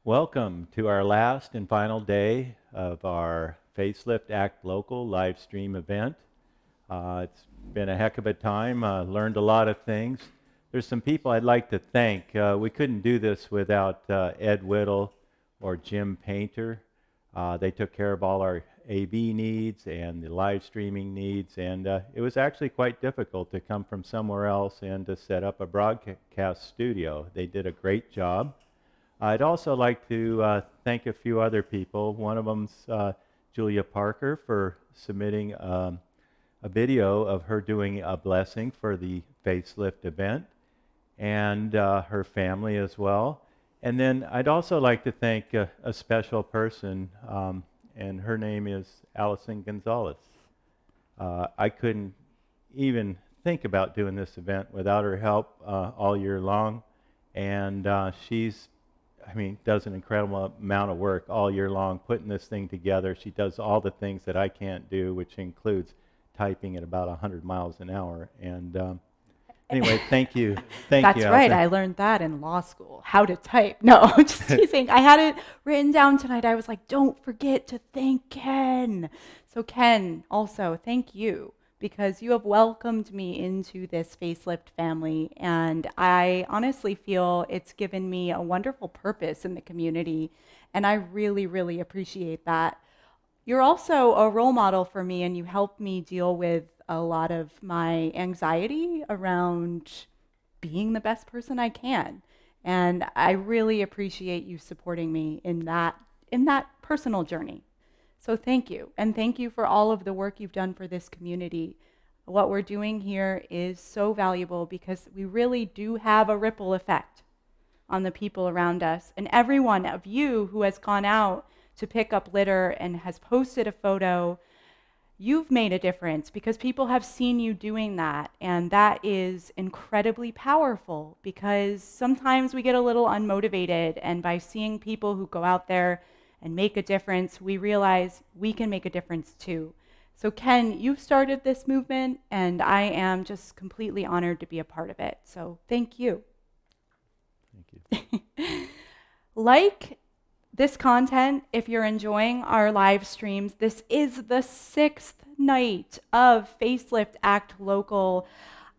Welcome to our last and final day of our Facelift Act Local live stream event. It's been a heck of a time, learned a lot of things. There's some people I'd like to thank. We couldn't do this without Ed Whittle or Jim Painter. They took care of all our AV needs and the live streaming needs, and it was actually quite difficult to come from somewhere else and to set up a broadcast studio. They did a great job. I'd also like to thank a few other people. One of them's Julia Parker for submitting a video of her doing a blessing for the Facelift event, and her family as well. And then I'd also like to thank a special person, and her name is Allison Gonzalez. I couldn't even think about doing this event without her help all year long, and she's does an incredible amount of work all year long putting this thing together. She does all the things that I can't do, which includes typing at about 100 miles an hour. And anyway, thank you. Thank you, That's right. Allison. I learned that in law school, how to type. No, just teasing. I had it written down tonight. I was like, don't forget to thank Ken. So Ken, also, thank you, because you have welcomed me into this Facelift family, and I honestly feel it's given me a wonderful purpose in the community, and I really, really appreciate that. You're also a role model for me, and you help me deal with a lot of my anxiety around being the best person I can. And I really appreciate you supporting me in that personal journey. So thank you. And thank you for all of the work you've done for this community. What we're doing here is so valuable because we really do have a ripple effect on the people around us. And every one of you who has gone out to pick up litter and has posted a photo, you've made a difference because people have seen you doing that. And that is incredibly powerful because sometimes we get a little unmotivated. And by seeing people who go out there and make a difference, we realize we can make a difference too. So Ken, you've started this movement, and I am just completely honored to be a part of it. So thank you. Thank you. Like this content, if you're enjoying our live streams, this is the 6th night of Facelift Act Local.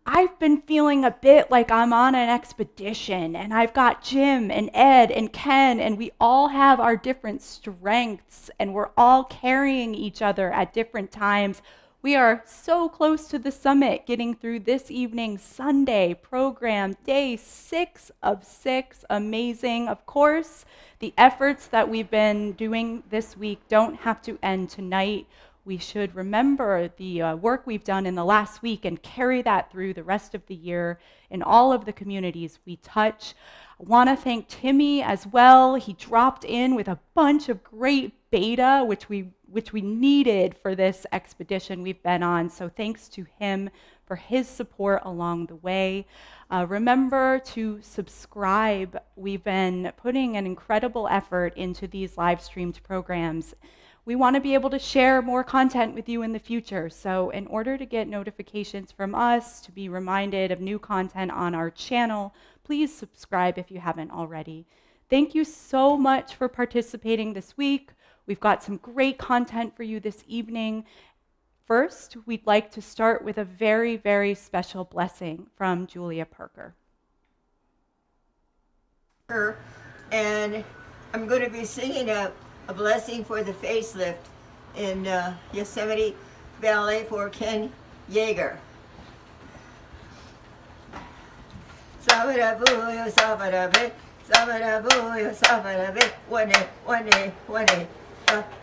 I've been feeling a bit like I'm on an expedition, and I've got Jim and Ed and Ken, and we all have our different strengths, and we're all carrying each other at different times. We are so close to the summit, getting through this evening's Sunday program, day 6 of 6, amazing. Of course, the efforts that we've been doing this week don't have to end tonight. We should remember the work we've done in the last week and carry that through the rest of the year in all of the communities we touch. I want to thank Timmy as well. He dropped in with a bunch of great beta, which we needed for this expedition we've been on. So thanks to him for his support along the way. Remember to subscribe. We've been putting an incredible effort into these live streamed programs. We want to be able to share more content with you in the future. So in order to get notifications from us, to be reminded of new content on our channel, please subscribe if you haven't already. Thank you so much for participating this week. We've got some great content for you this evening. First, we'd like to start with a very, very special blessing from Julia Parker. And I'm going to be singing a blessing for the facelift in Yosemite Valley for Ken Yeager. Sabarabuyo, sabarabe, sabarabuyo, sabarabe, one day.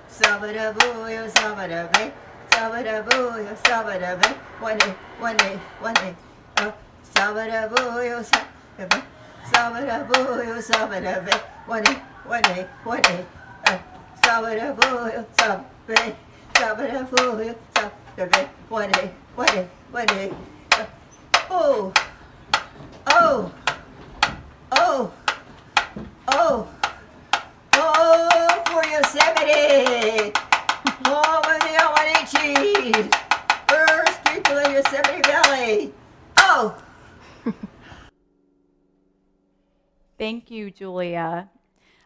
Sabarabuyo, sabarabe, sabarabuyo, sabarabe, one day. Sabarabuyo, sabarabe, sabarabuyo, sabarabe, one day. Sabarabuyo, sabarabe, sabarabuyo, sabarabe, one day. Oh, for Yosemite! Oh, with the Awanichi! First people in Yosemite Valley! Oh! Thank you, Julia.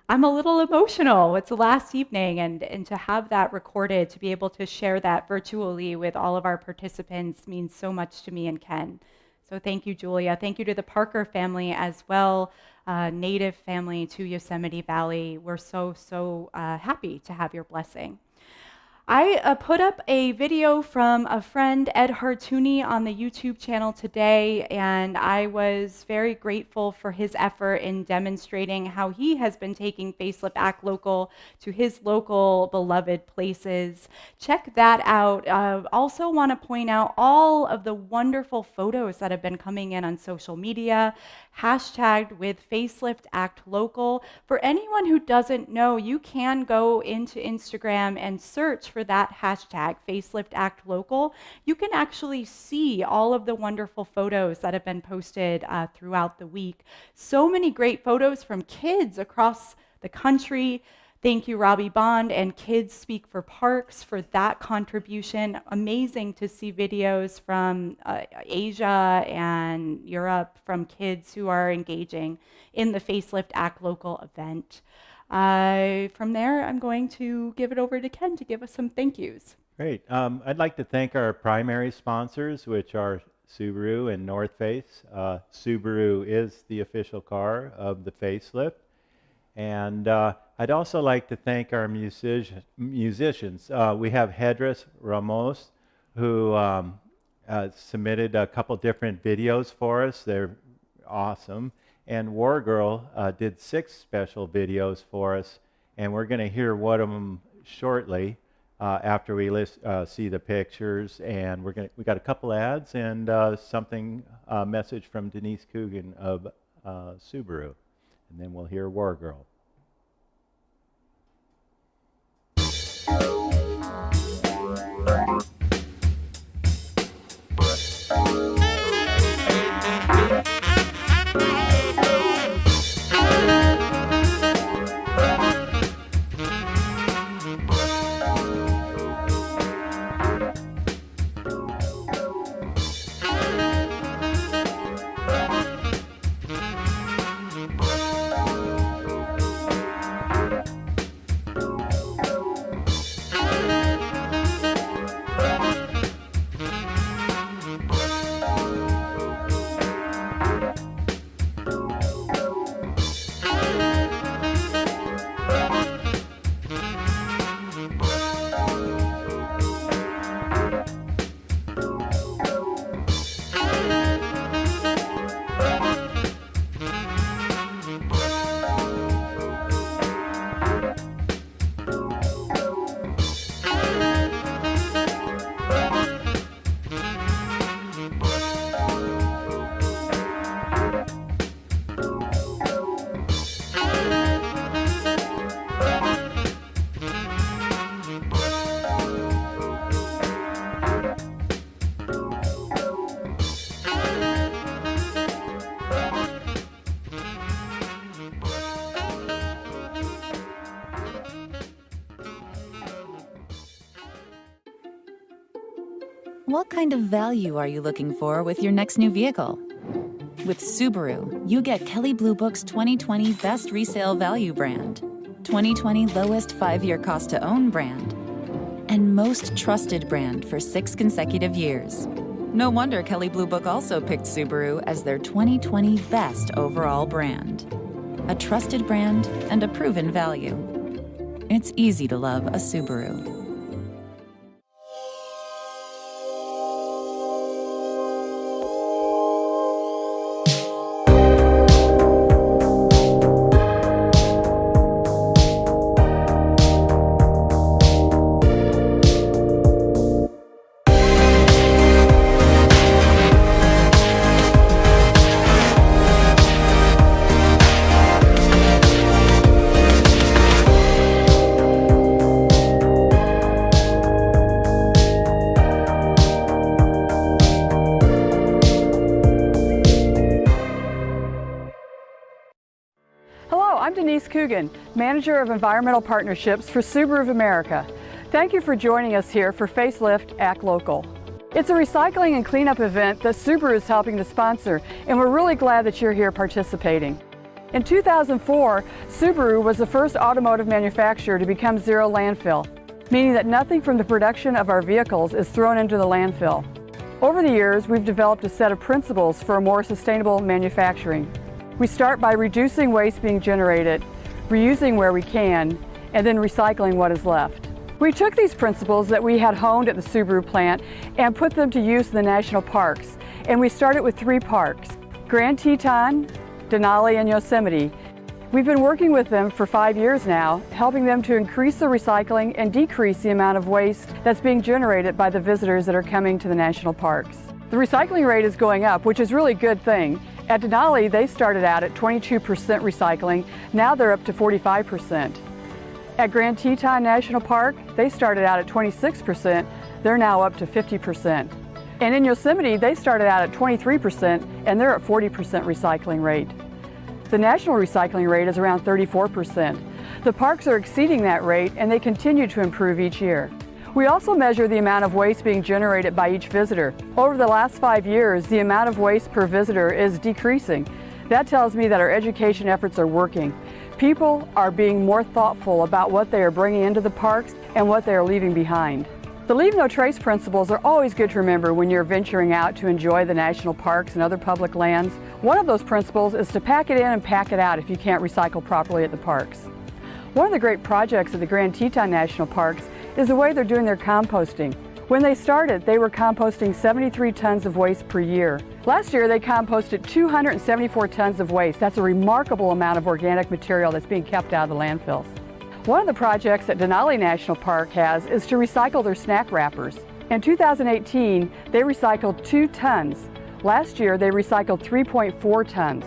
I'm a little emotional. It's the last evening, and to have that recorded, to be able to share that virtually with all of our participants means so much to me and Ken. So thank you, Julia. Thank you to the Parker family as well, native family to Yosemite Valley. We're so happy to have your blessing. I put up a video from a friend, Ed Hartooni, on the YouTube channel today, and I was very grateful for his effort in demonstrating how he has been taking Facelift Act Local to his local beloved places. Check that out. Also want to point out all of the wonderful photos that have been coming in on social media, hashtagged with Facelift Act Local. For anyone who doesn't know, you can go into Instagram and search for that hashtag, Facelift Act Local. You can actually see all of the wonderful photos that have been posted throughout the week. So many great photos from kids across the country. Thank you, Robbie Bond and Kids Speak for Parks, for that contribution. Amazing to see videos from Asia and Europe from kids who are engaging in the Facelift Act Local event. From there, I'm going to give it over to Ken to give us some thank yous. Great. I'd like to thank our primary sponsors, which are Subaru and North Face. Subaru is the official car of the Facelift. And I'd also like to thank our musicians. We have Hedras Ramos, who submitted a couple different videos for us. They're awesome. And Wargirl did 6 special videos for us, and we're going to hear one of them shortly after we see the pictures. And we got a couple ads and a message from Denise Coogan of Subaru. And then we'll hear War Girl. What kind of value are you looking for with your next new vehicle? With Subaru, you get Kelley Blue Book's 2020 Best Resale Value brand, 2020 Lowest 5-Year Cost to Own brand, and Most Trusted brand for 6 consecutive years. No wonder Kelley Blue Book also picked Subaru as their 2020 Best Overall brand. A trusted brand and a proven value. It's easy to love a Subaru. I'm Denise Coogan, Manager of Environmental Partnerships for Subaru of America. Thank you for joining us here for Facelift Act Local. It's a recycling and cleanup event that Subaru is helping to sponsor, and we're really glad that you're here participating. In 2004, Subaru was the first automotive manufacturer to become zero landfill, meaning that nothing from the production of our vehicles is thrown into the landfill. Over the years, we've developed a set of principles for a more sustainable manufacturing. We start by reducing waste being generated, reusing where we can, and then recycling what is left. We took these principles that we had honed at the Subaru plant and put them to use in the national parks. And we started with 3 parks, Grand Teton, Denali, and Yosemite. We've been working with them for 5 years now, helping them to increase the recycling and decrease the amount of waste that's being generated by the visitors that are coming to the national parks. The recycling rate is going up, which is really a good thing. At Denali, they started out at 22% recycling. Now they're up to 45%. At Grand Teton National Park, they started out at 26%. They're now up to 50%. And in Yosemite, they started out at 23%, and they're at 40% recycling rate. The national recycling rate is around 34%. The parks are exceeding that rate, and they continue to improve each year. We also measure the amount of waste being generated by each visitor. Over the last 5 years, the amount of waste per visitor is decreasing. That tells me that our education efforts are working. People are being more thoughtful about what they are bringing into the parks and what they are leaving behind. The Leave No Trace principles are always good to remember when you're venturing out to enjoy the national parks and other public lands. One of those principles is to pack it in and pack it out if you can't recycle properly at the parks. One of the great projects at the Grand Teton National Parks is the way they're doing their composting. When they started, they were composting 73 tons of waste per year. Last year, they composted 274 tons of waste. That's a remarkable amount of organic material that's being kept out of the landfills. One of the projects that Denali National Park has is to recycle their snack wrappers. In 2018, they recycled 2 tons. Last year, they recycled 3.4 tons.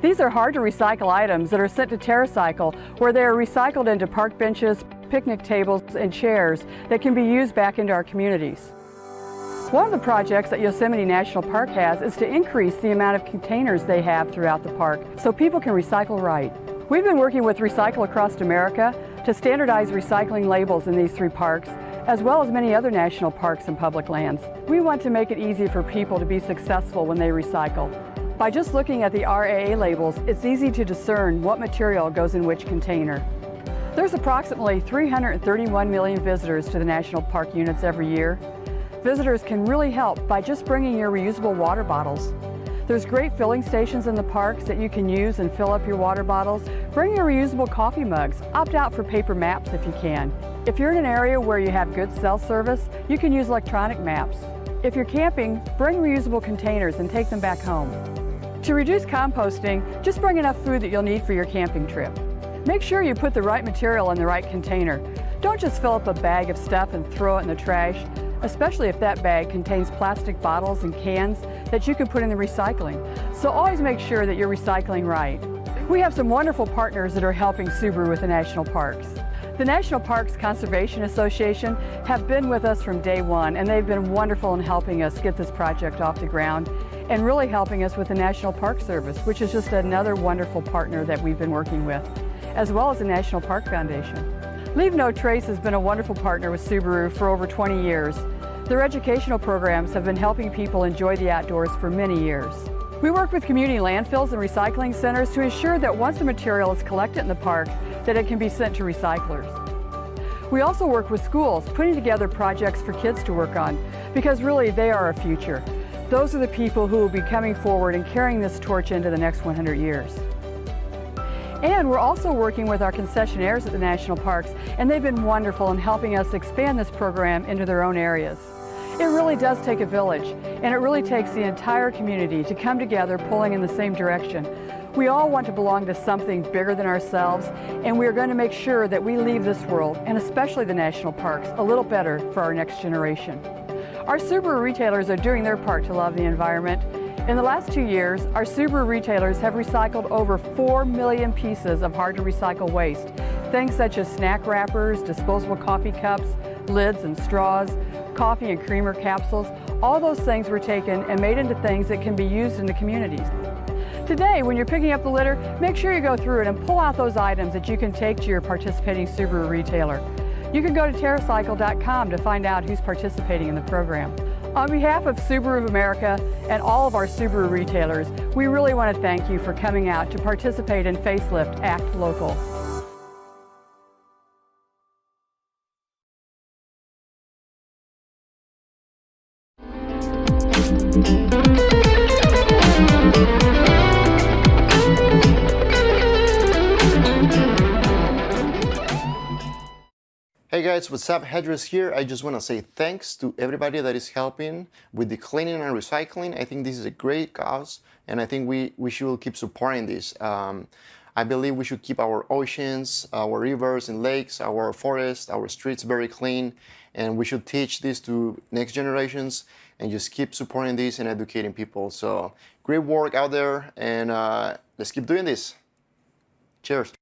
These are hard to recycle items that are sent to TerraCycle, where they are recycled into park benches, picnic tables, and chairs that can be used back into our communities. One of the projects that Yosemite National Park has is to increase the amount of containers they have throughout the park so people can recycle right. We've been working with Recycle Across America to standardize recycling labels in these 3 parks, as well as many other national parks and public lands. We want to make it easy for people to be successful when they recycle. By just looking at the RAA labels, it's easy to discern what material goes in which container. There's approximately 331 million visitors to the national park units every year. Visitors can really help by just bringing your reusable water bottles. There's great filling stations in the parks that you can use and fill up your water bottles. Bring your reusable coffee mugs. Opt out for paper maps if you can. If you're in an area where you have good cell service, you can use electronic maps. If you're camping, bring reusable containers and take them back home. To reduce composting, just bring enough food that you'll need for your camping trip. Make sure you put the right material in the right container. Don't just fill up a bag of stuff and throw it in the trash, especially if that bag contains plastic bottles and cans that you can put in the recycling. So always make sure that you're recycling right. We have some wonderful partners that are helping Subaru with the national parks. The National Parks Conservation Association have been with us from day one, and they've been wonderful in helping us get this project off the ground and really helping us with the National Park Service, which is just another wonderful partner that we've been working with, as well as the National Park Foundation. Leave No Trace has been a wonderful partner with Subaru for over 20 years. Their educational programs have been helping people enjoy the outdoors for many years. We work with community landfills and recycling centers to ensure that once the material is collected in the parks, that it can be sent to recyclers. We also work with schools, putting together projects for kids to work on, because really they are our future. Those are the people who will be coming forward and carrying this torch into the next 100 years. And we're also working with our concessionaires at the national parks, and they've been wonderful in helping us expand this program into their own areas. It really does take a village, and it really takes the entire community to come together pulling in the same direction. We all want to belong to something bigger than ourselves, and we are going to make sure that we leave this world, and especially the national parks, a little better for our next generation. Our Subaru retailers are doing their part to love the environment. In the last 2 years, our Subaru retailers have recycled over 4 million pieces of hard-to-recycle waste. Things such as snack wrappers, disposable coffee cups, lids and straws, coffee and creamer capsules. All those things were taken and made into things that can be used in the communities. Today, when you're picking up the litter, make sure you go through it and pull out those items that you can take to your participating Subaru retailer. You can go to TerraCycle.com to find out who's participating in the program. On behalf of Subaru of America and all of our Subaru retailers, we really want to thank you for coming out to participate in Facelift Act Local. Hey guys, what's up? Headrest here. I just want to say thanks to everybody that is helping with the cleaning and recycling. I think this is a great cause, and I think we should keep supporting this. I believe we should keep our oceans, our rivers and lakes, our forests, our streets very clean, and we should teach this to next generations and just keep supporting this and educating people. So great work out there, and let's keep doing this. Cheers.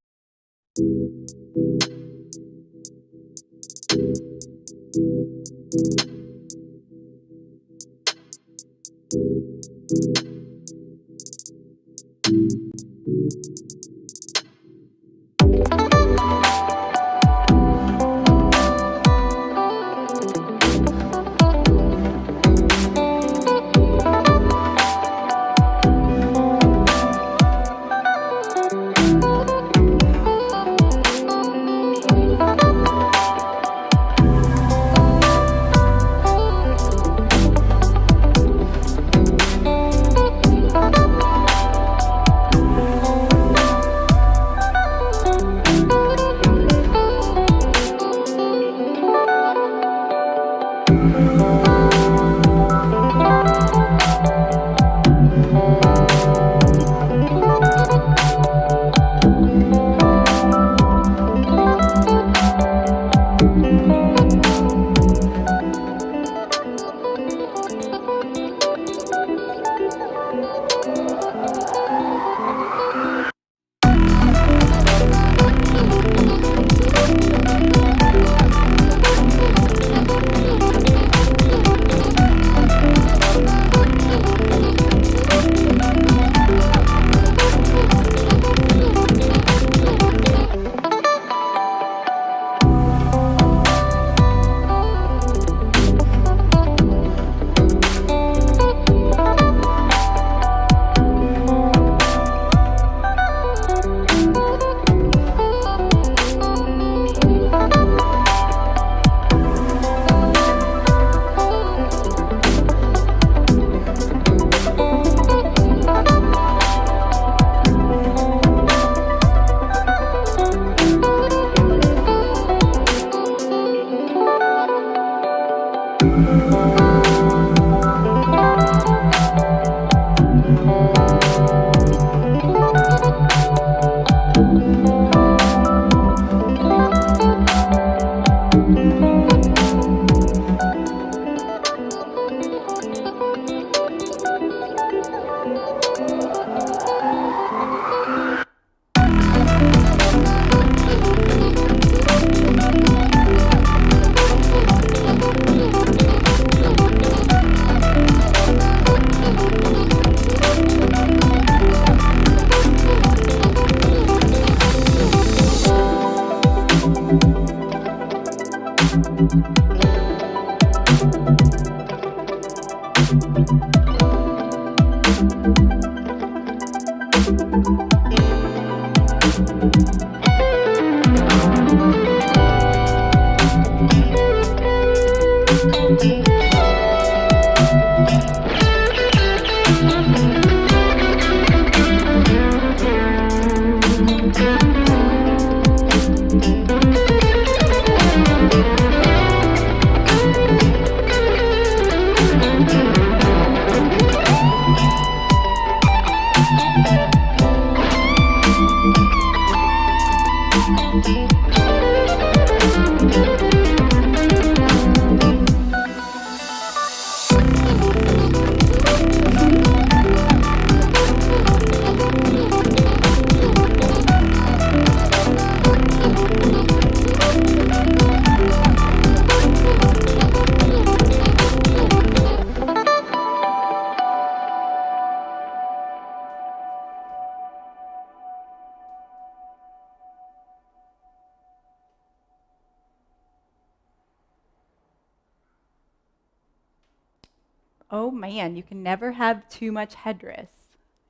Oh man, you can never have too much headdress.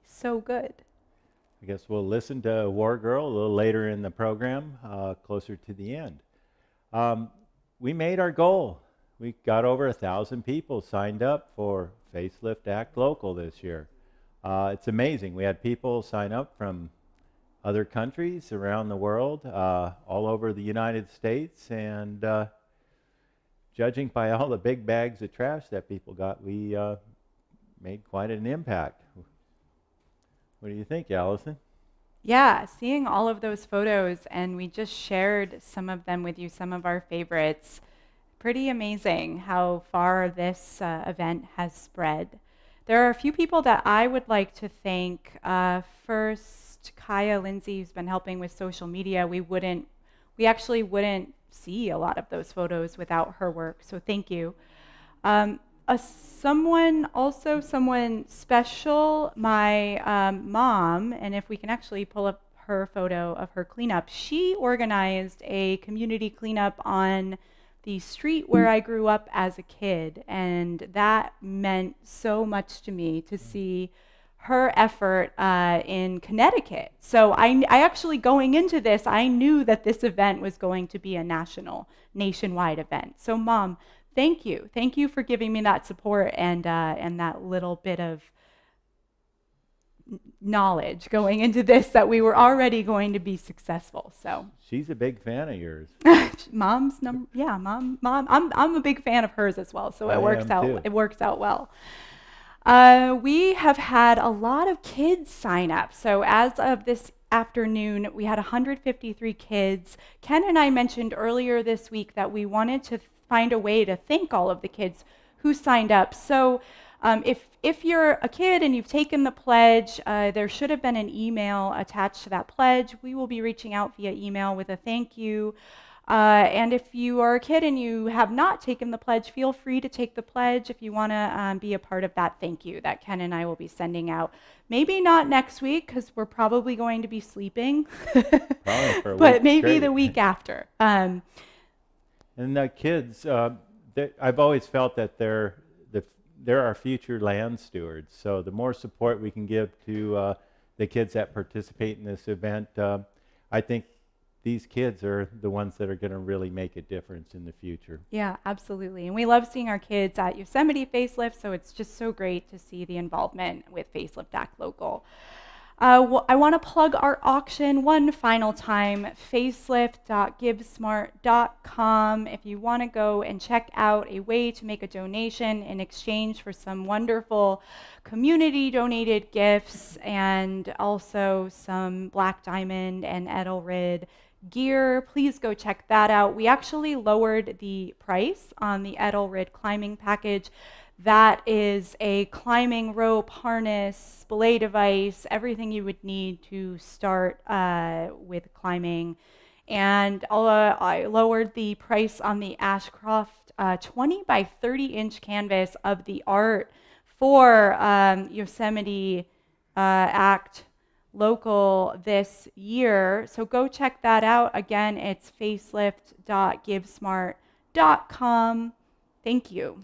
So good. I guess we'll listen to War Girl a little later in the program, closer to the end. We made our goal. We got over 1,000 people signed up for Facelift Act Local this year. It's amazing. We had people sign up from other countries around the world, all over the United States, and judging by all the big bags of trash that people got, we made quite an impact. What do you think, Allison? Yeah, seeing all of those photos, and we just shared some of them with you, some of our favorites. Pretty amazing how far this event has spread. There are a few people that I would like to thank. First, Kaya Lindsay, who's been helping with social media. We actually wouldn't see a lot of those photos without her work, so thank you. Someone special, my mom, and if we can actually pull up her photo of her cleanup, she organized a community cleanup on the street where I grew up as a kid, and that meant so much to me to see her effort in Connecticut. So I actually, going into this, I knew that this event was going to be a nationwide event. So Mom, thank you. Thank you for giving me that support and that little bit of knowledge going into this, that we were already going to be successful. So She's a big fan of yours. Mom. I'm a big fan of hers as well. So I it works am out. too. It works out well. We have had a lot of kids sign up. So as of this afternoon, we had 153 kids. Ken and I mentioned earlier this week that we wanted to find a way to thank all of the kids who signed up. So if you're a kid and you've taken the pledge, there should have been an email attached to that pledge. We will be reaching out via email with a thank you. And if you are a kid and you have not taken the pledge, feel free to take the pledge if you want to be a part of that thank you that Ken and I will be sending out. Maybe not next week, because we're probably going to be sleeping, Probably for a but week maybe straight. the week after. And the kids, I've always felt that they're our future land stewards. So the more support we can give to the kids that participate in this event, I think these kids are the ones that are going to really make a difference in the future. Yeah, absolutely. And we love seeing our kids at Yosemite Facelift, so it's just so great to see the involvement with Facelift Act Local. I want to plug our auction one final time, facelift.givesmart.com. If you want to go and check out a way to make a donation in exchange for some wonderful community donated gifts and also some Black Diamond and Edelrid gear, please go check that out. We actually lowered the price on the Edelrid climbing package. That is a climbing rope, harness, belay device, everything you would need to start with climbing. And I lowered the price on the Ashcroft 20 by 30 inch canvas of the art for Yosemite Act Local this year. So go check that out. Again, it's facelift.givesmart.com. Thank you.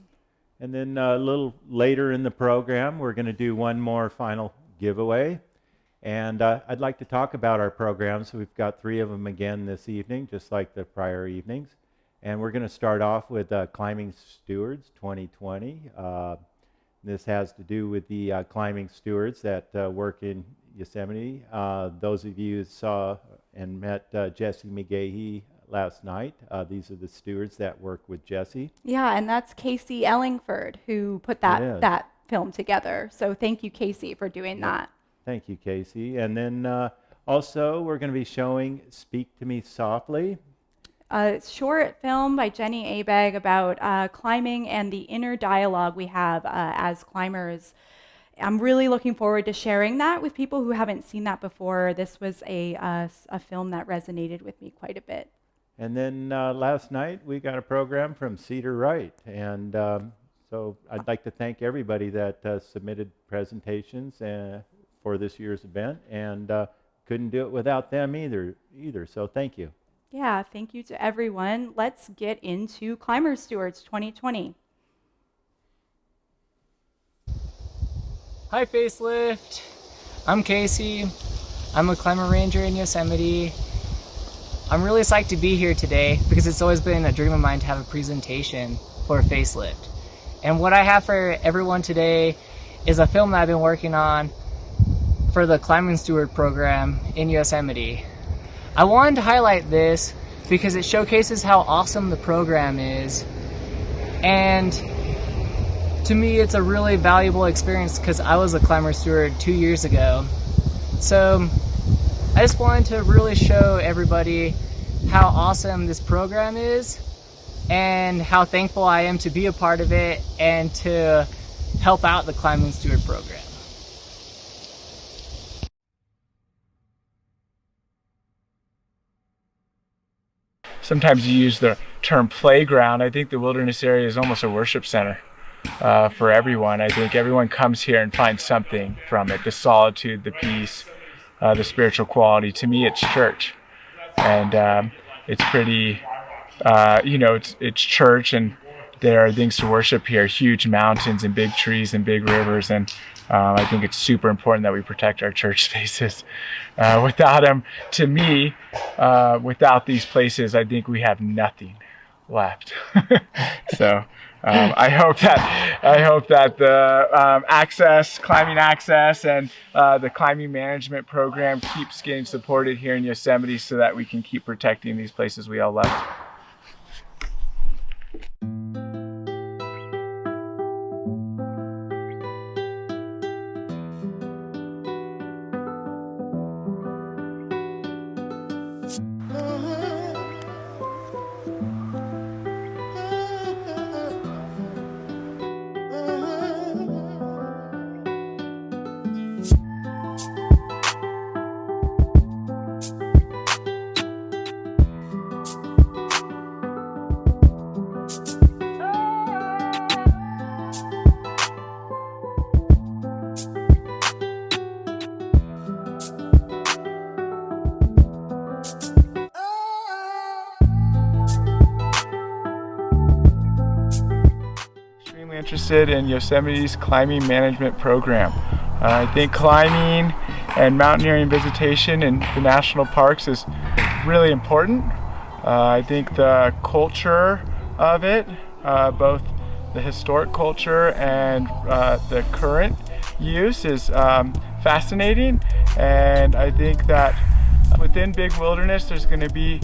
And then a little later in the program, we're going to do one more final giveaway. And I'd like to talk about our programs. We've got 3 of them again this evening, just like the prior evenings. And we're going to start off with Climbing Stewards 2020. This has to do with the climbing stewards that work in Yosemite. Those of you who saw and met Jesse McGahee last night, these are the stewards that work with Jesse. Yeah, and that's Casey Ellingford who put that film together. So thank you, Casey, for doing that. Thank you, Casey. And then also we're going to be showing Speak to Me Softly. A short film by Jenny Abeg about climbing and the inner dialogue we have as climbers. I'm really looking forward to sharing that with people who haven't seen that before. This was a film that resonated with me quite a bit. And then last night we got a program from Cedar Wright. And so I'd like to thank everybody that submitted presentations for this year's event. And couldn't do it without them either. So thank you. Yeah, thank you to everyone. Let's get into Climber Stewards 2020. Hi Facelift, I'm Casey. I'm a climber ranger in Yosemite. I'm really psyched to be here today because it's always been a dream of mine to have a presentation for Facelift. And what I have for everyone today is a film that I've been working on for the Climbing Steward program in Yosemite. I wanted to highlight this because it showcases how awesome the program is, and to me it's a really valuable experience because I was a climber steward 2 years ago. So I just wanted to really show everybody how awesome this program is and how thankful I am to be a part of it and to help out the Climbing Steward program. Sometimes you use the term playground. I think the wilderness area is almost a worship center for everyone. I think everyone comes here and finds something from it. The solitude, the peace, the spiritual quality. To me, it's church. And it's pretty, it's church, and there are things to worship here. Huge mountains and big trees and big rivers. And I think it's super important that we protect our church spaces. Without them, to me, without these places, I think we have nothing left. So I hope that the climbing access, and the climbing management program keeps getting supported here in Yosemite so that we can keep protecting these places we all love. Interested in Yosemite's climbing management program. I think climbing and mountaineering visitation in the national parks is really important. I think the culture of it, both the historic culture and the current use, is fascinating. And I think that within big wilderness there's going to be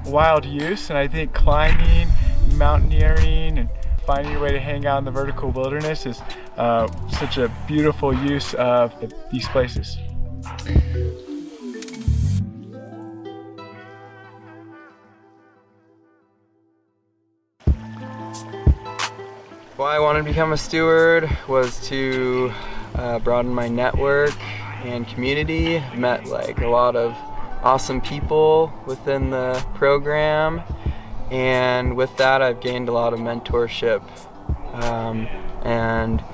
wild use, and I think climbing, mountaineering, and finding your way to hang out in the vertical wilderness is such a beautiful use of these places. Why I wanted to become a steward was to broaden my network and community. Met a lot of awesome people within the program, and with that I've gained a lot of mentorship, and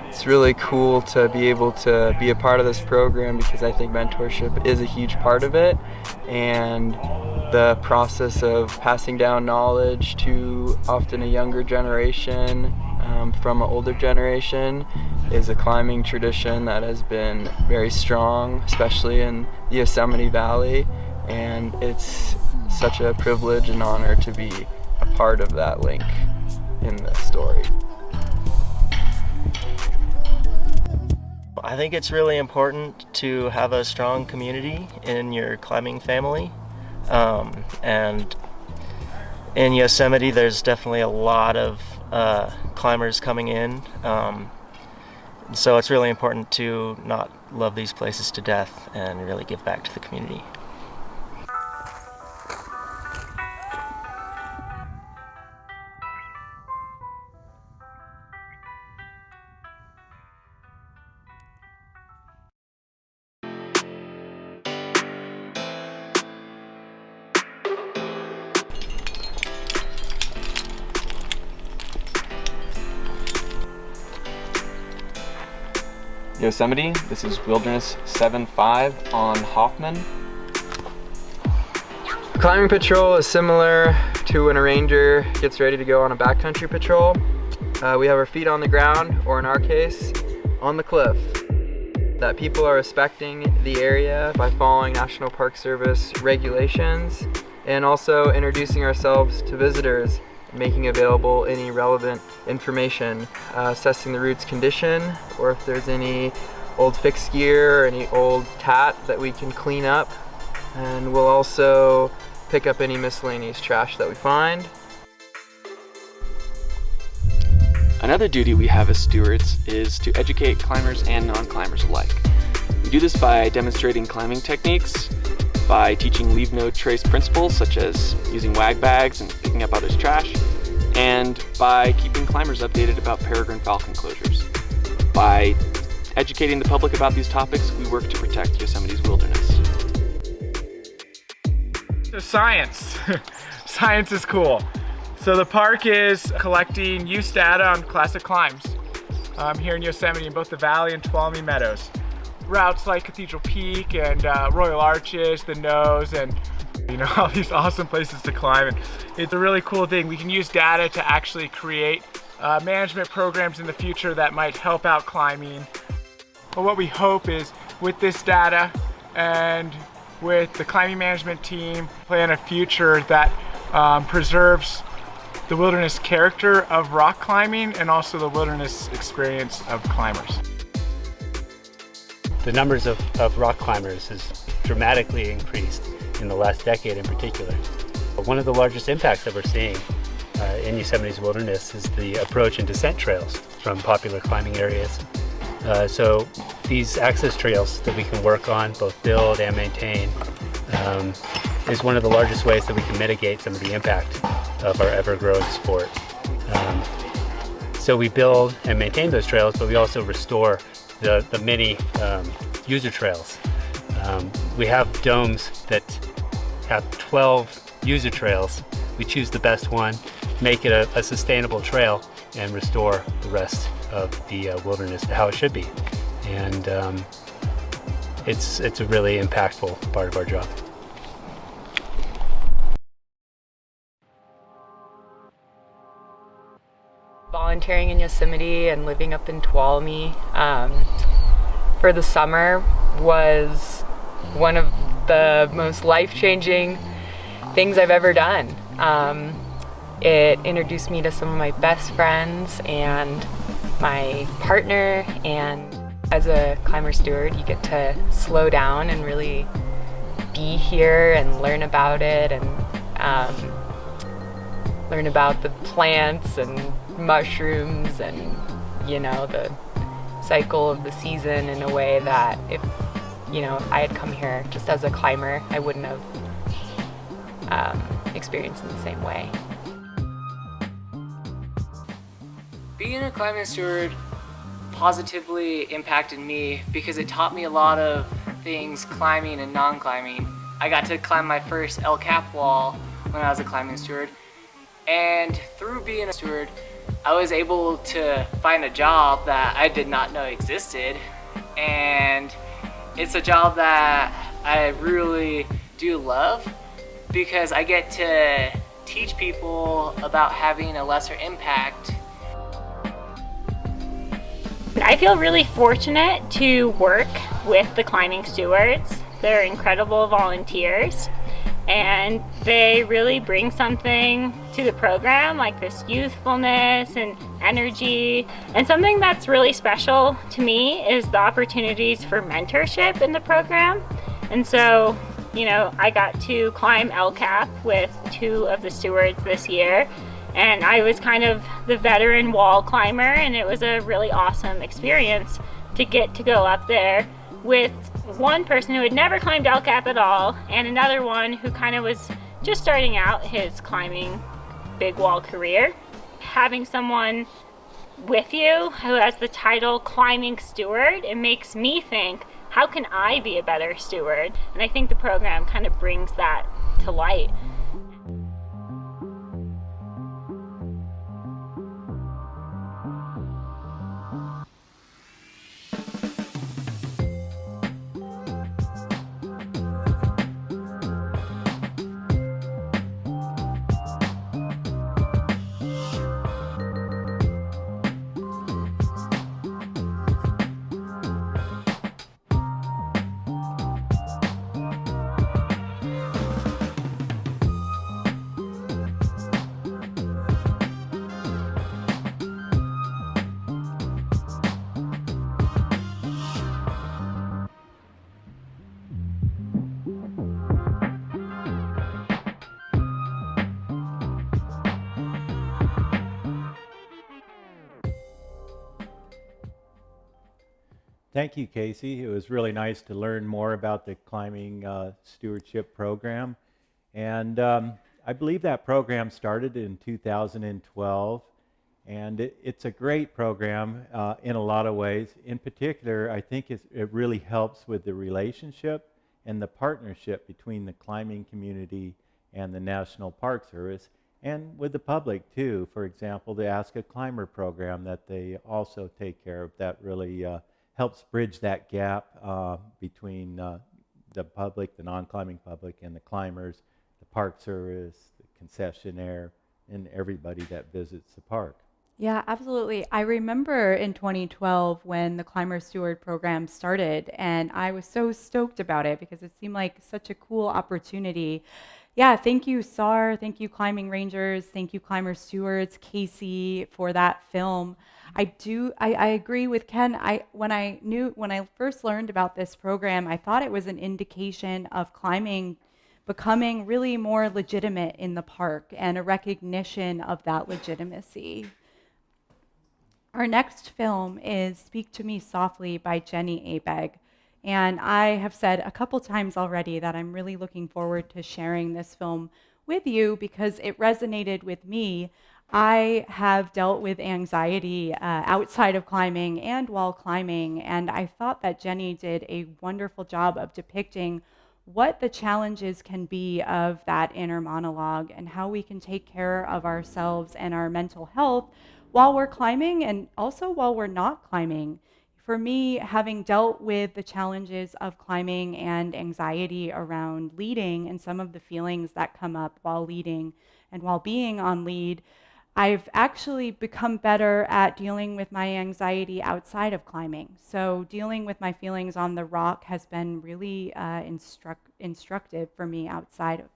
it's really cool to be able to be a part of this program because I think mentorship is a huge part of it, and the process of passing down knowledge to often a younger generation from an older generation is a climbing tradition that has been very strong, especially in the Yosemite Valley, and it's such a privilege and honor to be a part of that link in the story. I think it's really important to have a strong community in your climbing family, and in Yosemite there's definitely a lot of climbers coming in, so it's really important to not love these places to death and really give back to the community. Yosemite, this is Wilderness 7-5 on Hoffman. Climbing patrol is similar to when a ranger gets ready to go on a backcountry patrol. We have our feet on the ground, or in our case, on the cliff, that people are respecting the area by following National Park Service regulations, and also introducing ourselves to visitors, making available any relevant information, assessing the route's condition, or if there's any old fixed gear or any old tat that we can clean up. And we'll also pick up any miscellaneous trash that we find. Another duty we have as stewards is to educate climbers and non-climbers alike. We do this by demonstrating climbing techniques, by teaching leave no trace principles such as using wag bags and picking up others' trash, and by keeping climbers updated about peregrine falcon closures. By educating the public about these topics, we work to protect Yosemite's wilderness. Science. Science is cool. So the park is collecting use data on classic climbs here in Yosemite in both the Valley and Tuolumne Meadows. Routes like Cathedral Peak and Royal Arches, the Nose, and all these awesome places to climb. And it's a really cool thing. We can use data to actually create management programs in the future that might help out climbing. But what we hope is with this data and with the climbing management team, plan a future that preserves the wilderness character of rock climbing and also the wilderness experience of climbers. The numbers of rock climbers has dramatically increased in the last decade in particular. One of the largest impacts that we're seeing in Yosemite's wilderness is the approach and descent trails from popular climbing areas. So these access trails that we can work on, both build and maintain, is one of the largest ways that we can mitigate some of the impact of our ever-growing sport. So we build and maintain those trails, but we also restore the many user trails. We have domes that have 12 user trails. We choose the best one, make it a sustainable trail, and restore the rest of the wilderness to how it should be. And it's a really impactful part of our job. Volunteering in Yosemite and living up in Tuolumne for the summer was one of the most life-changing things I've ever done. It introduced me to some of my best friends and my partner, and as a climber steward you get to slow down and really be here and learn about it, and learn about the plants and mushrooms and the cycle of the season in a way that if I had come here just as a climber, I wouldn't have experienced in the same way. Being a climbing steward positively impacted me because it taught me a lot of things climbing and non-climbing. I got to climb my first El Cap wall when I was a climbing steward, and through being a steward I was able to find a job that I did not know existed, and it's a job that I really do love because I get to teach people about having a lesser impact. I feel really fortunate to work with the climbing stewards. They're incredible volunteers, and they really bring something to the program, like this youthfulness and energy. And something that's really special to me is the opportunities for mentorship in the program. And so, I got to climb El Cap with 2 of the stewards this year, and I was kind of the veteran wall climber, and it was a really awesome experience to get to go up there with one person who had never climbed El Cap at all, and another one who kind of was just starting out his climbing big wall career. Having someone with you who has the title climbing steward, it makes me think, how can I be a better steward? And I think the program kind of brings that to light. Thank you, Casey. It was really nice to learn more about the climbing stewardship program. And I believe that program started in 2012. And it's a great program in a lot of ways. In particular, I think it really helps with the relationship and the partnership between the climbing community and the National Park Service, and with the public too. For example, the Ask a Climber program that they also take care of, that really helps bridge that gap between the public, the non-climbing public, and the climbers, the Park Service, the concessionaire, and everybody that visits the park. Yeah, absolutely. I remember in 2012 when the Climber Steward program started, and I was so stoked about it because it seemed like such a cool opportunity. Yeah, thank you, SAR. Thank you, Climbing Rangers. Thank you, Climber Stewards, Casey, for that film. I agree with Ken. When I first learned about this program, I thought it was an indication of climbing becoming really more legitimate in the park and a recognition of that legitimacy. Our next film is Speak to Me Softly by Jenny Abeg. And I have said a couple times already that I'm really looking forward to sharing this film with you because it resonated with me. I have dealt with anxiety outside of climbing and while climbing, and I thought that Jenny did a wonderful job of depicting what the challenges can be of that inner monologue and how we can take care of ourselves and our mental health while we're climbing and also while we're not climbing. For me, having dealt with the challenges of climbing and anxiety around leading and some of the feelings that come up while leading and while being on lead, I've actually become better at dealing with my anxiety outside of climbing. So dealing with my feelings on the rock has been really instructive for me outside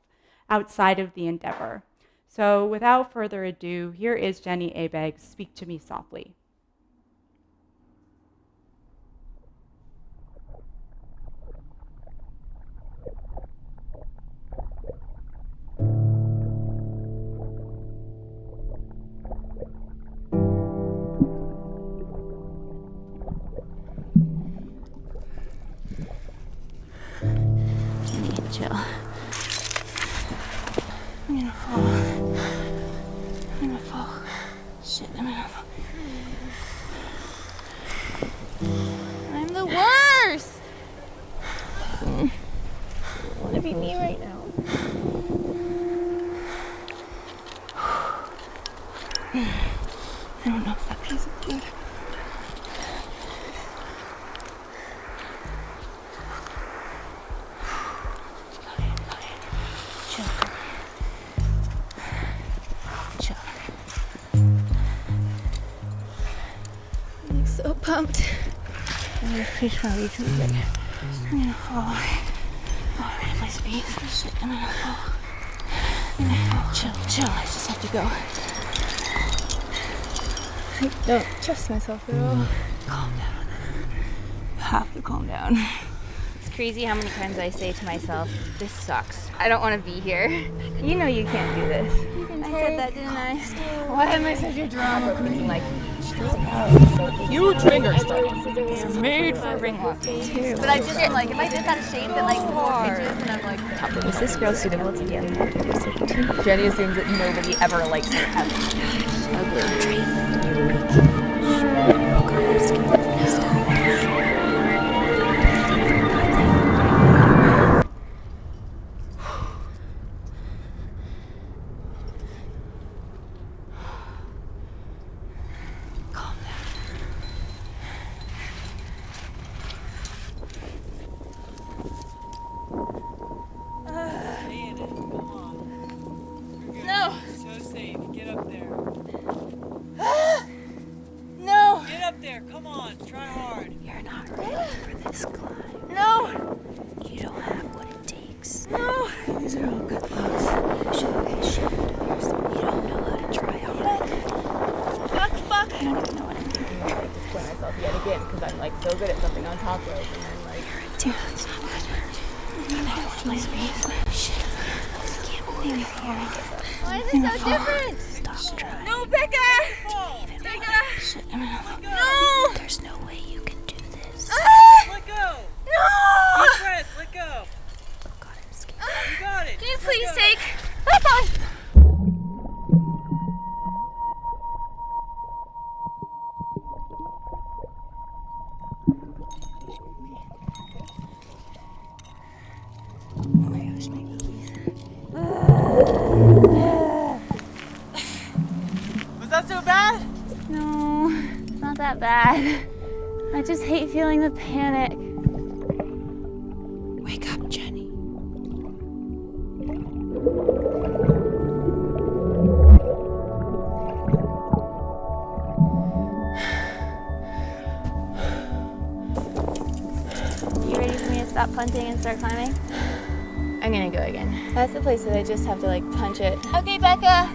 of the endeavor. So without further ado, here is Jenny Abeg, Speak to Me Softly. Chill. I'm gonna fall. I'm gonna fall. Shit, I'm gonna fall. I'm the worst! I wanna be me right now. I don't know if that piece of food. So pumped. My fish probably too big. I'm gonna fall. Oh, right, my speed. Shit, I'm gonna fall. I'm gonna fall. Chill. I just have to go. I don't trust myself at all. Calm down. You have to calm down. It's crazy how many times I say to myself, this sucks. I don't want to be here. You know you can't do this. I said that, didn't I? Why am I such a drama queen? Like, Huge finger stuff. Made for ring walking. but I just like, if I did that shape that like 4 inches and I'm like, is this girl suitable to be on the Jenny assumes that nobody ever likes her ever. No! So safe. Get up there. No! Get up there. Come on. Try hard. You're not ready for this climb. No! You don't have what it takes. No! These are all good looks. You should be ashamed of yourself. You don't know how to try hard. Fuck! I don't even know what I'm doing. I like disappoint myself yet again because I'm like so good at something on top rope and then like. Dude, that's not good. I want my space. Shit. I can't believe you're here. Why is it so different? Stop trying. No, Becca! Becca! Shit, I'm gonna fall. No! There's no way you can do this. Ah! Was that so bad? No, it's not that bad. I just hate feeling the panic. Wake up, Jenny. You ready for me to stop punting and start climbing? I'm gonna go again. That's the place that I just have to like punch it. Okay, Becca.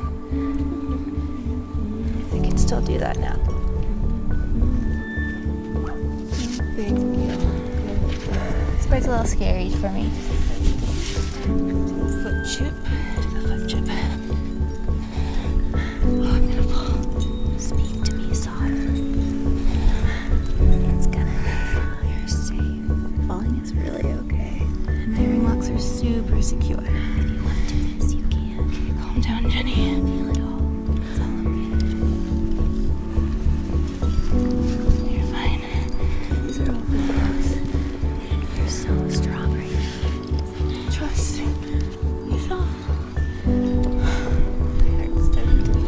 I can still do that now. Thanks. This part's a little scary for me. Foot chip. A foot chip. Oh, I'm gonna fall. Speak to me softly. It's gonna be. You're safe. Falling is really okay. And my ring locks are super secure. If you want to do this, you can. Okay, calm down, Jenny. Feel it all. It's all okay. You're fine. These are all good books. You're so strong right now. Trust me. It's all. My heart's starting to beat.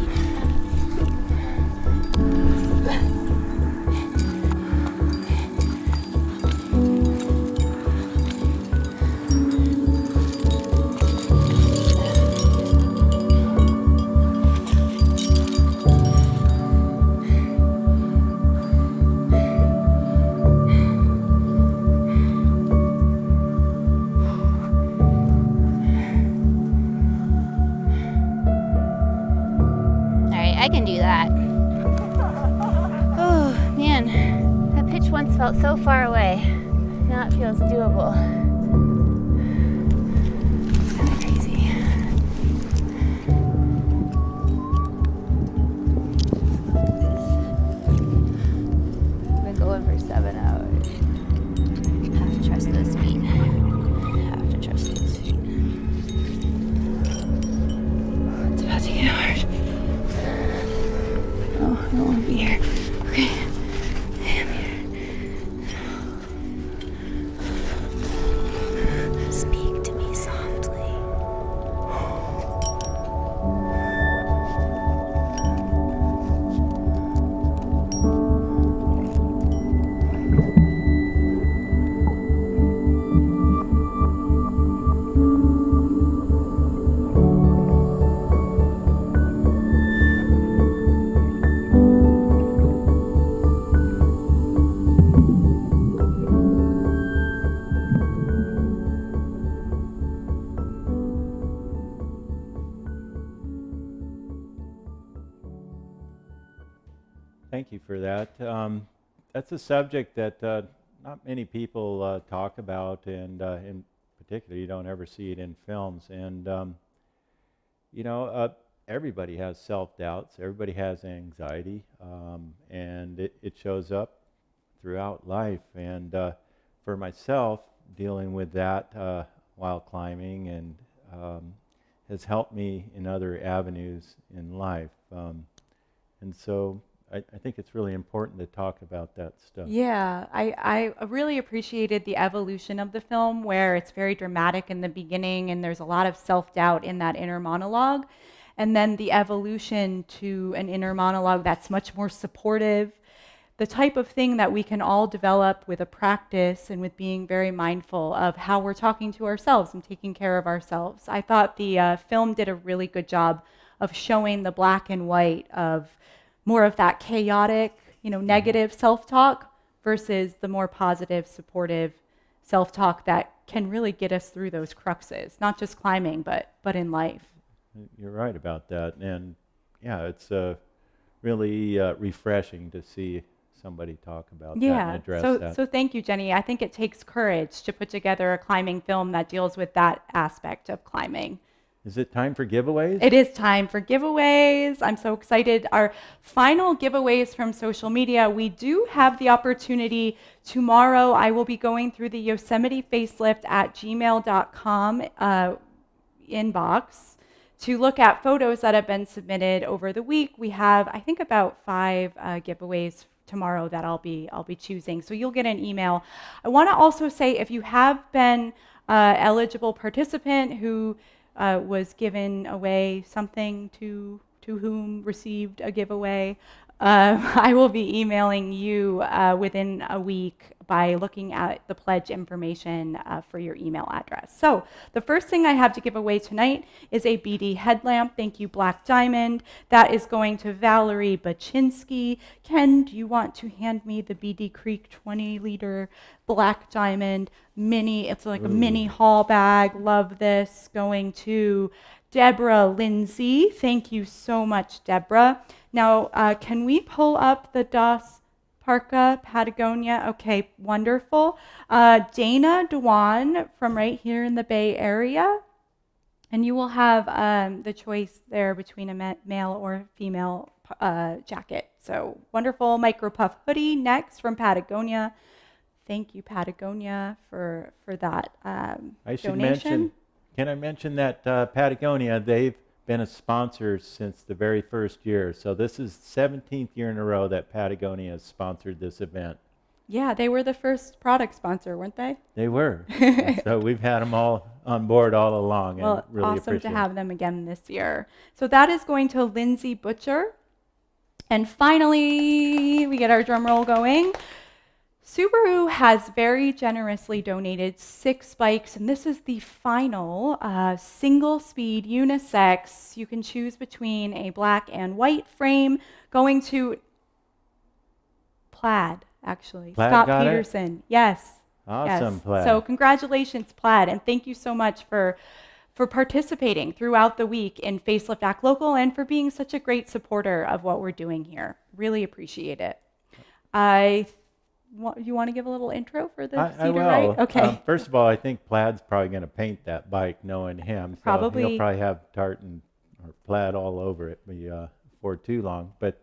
Alright, I can do that. Oh, man. That pitch once felt so far away. Now it feels doable. It's kind of crazy. I've been going for 7 hours. Have to trust those feet. Have to trust those feet. It's about to get hard. Oh, I don't want to be here. Okay. I'm here. Speak to me softly. Thank you for that. That's a subject that not many people talk about, and in particular, you don't ever see it in films. And everybody has self-doubts, everybody has anxiety, and it shows up throughout life. And for myself, dealing with that while climbing and has helped me in other avenues in life. And so I think it's really important to talk about that stuff. Yeah, I really appreciated the evolution of the film, where it's very dramatic in the beginning and there's a lot of self-doubt in that inner monologue. And then the evolution to an inner monologue that's much more supportive, the type of thing that we can all develop with a practice and with being very mindful of how we're talking to ourselves and taking care of ourselves. I thought the film did a really good job of showing the black and white of more of that chaotic, negative self-talk versus the more positive, supportive self-talk that can really get us through those cruxes, not just climbing, but in life. You're right about that. And yeah, it's really refreshing to see somebody talk about that and address that. So thank you, Jenny. I think it takes courage to put together a climbing film that deals with that aspect of climbing. Is it time for giveaways? It is time for giveaways. I'm so excited. Our final giveaways from social media, we do have the opportunity tomorrow. I will be going through the Yosemite Facelift at gmail.com inbox to look at photos that have been submitted over the week. We have, I think, about 5 giveaways tomorrow that I'll be choosing. So you'll get an email. I want to also say, if you have been eligible participant who was given away something to whom received a giveaway. I will be emailing you within a week by looking at the pledge information for your email address. So the first thing I have to give away tonight is a BD headlamp. Thank you, Black Diamond. That is going to Valerie Baczynski. Ken, do you want to hand me the BD Creek 20-liter Black Diamond mini? It's like a mini haul bag. Love this. Going to Deborah Lindsay. Thank you so much, Deborah. Now, can we pull up the Das Parka Patagonia? Okay, wonderful. Dana Dewan from right here in the Bay Area. And you will have the choice there between a male or female jacket. So wonderful. Micro Puff hoodie next from Patagonia. Thank you, Patagonia, for that I should donation. Can I mention that Patagonia, they've been a sponsor since the very first year. So this is the 17th year in a row that Patagonia has sponsored this event. Yeah, they were the first product sponsor, weren't they? They were. So we've had them all on board all along. Well, and really awesome appreciate to have them again this year. So that is going to Lindsay Butcher. And finally, we get our drum roll going. Subaru has very generously donated 6 bikes, and this is the final single-speed unisex. You can choose between a black and white frame, going to Plaid, actually. Plaid Scott got it? Peterson. Yes. Awesome, yes. Plaid. So congratulations, Plaid, and thank you so much for participating throughout the week in Facelift Act Local and for being such a great supporter of what we're doing here. Really appreciate it. You want to give a little intro for the I Cedar will. Right? Okay. First of all, I think Plaid's probably going to paint that bike, knowing him. So Probably. He'll probably have tartan or plaid all over it before too long. But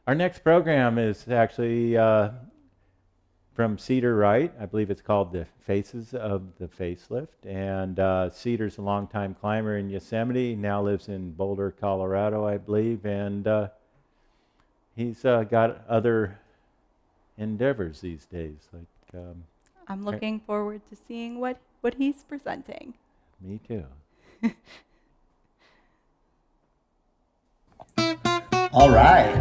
our next program is actually from Cedar Right. I believe it's called The Faces of the Facelift. And Cedar's a longtime climber in Yosemite, now lives in Boulder, Colorado, I believe. And he's got other endeavors these days. Like I'm looking forward to seeing what he's presenting. Me too. All right,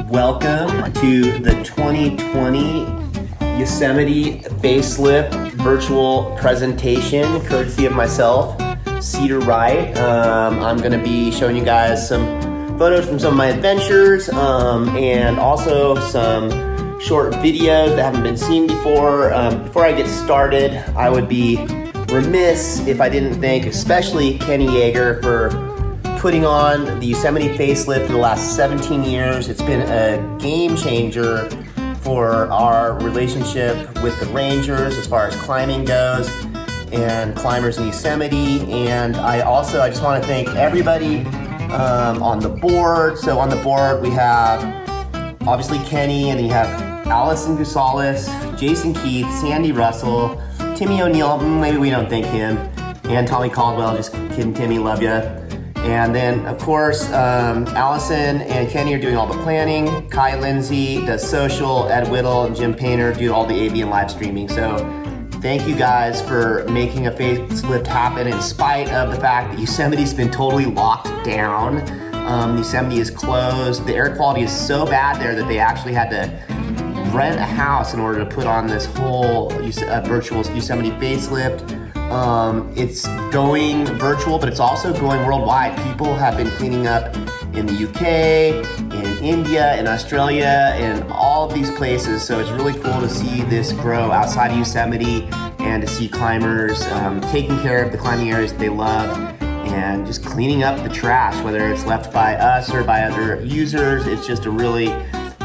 welcome to the 2020 Yosemite Facelift virtual presentation, courtesy of myself, Cedar Right. I'm going to be showing you guys some photos from some of my adventures and also some short videos that haven't been seen before. Before I get started, I would be remiss if I didn't thank especially Kenny Yeager for putting on the Yosemite Facelift for the last 17 years. It's been a game changer for our relationship with the Rangers as far as climbing goes and climbers in Yosemite. And I just want to thank everybody on the board. So on the board we have obviously Kenny, and then you have Allison Gonzalez, Jason Keith, Sandy Russell, Timmy O'Neill, maybe we don't thank him, and Tommy Caldwell, just kidding Timmy, love ya. And then of course, Allison and Kenny are doing all the planning, Kai Lindsay does social, Ed Whittle and Jim Painter do all the AV and live streaming. So thank you guys for making a facelift happen in spite of the fact that Yosemite's been totally locked down. Yosemite is closed. The air quality is so bad there that they actually had to rent a house in order to put on this whole virtual Yosemite facelift. It's going virtual, but it's also going worldwide. People have been cleaning up in the UK, in India, in Australia, in all of these places. So it's really cool to see this grow outside of Yosemite and to see climbers taking care of the climbing areas that they love and just cleaning up the trash, whether it's left by us or by other users. It's just a really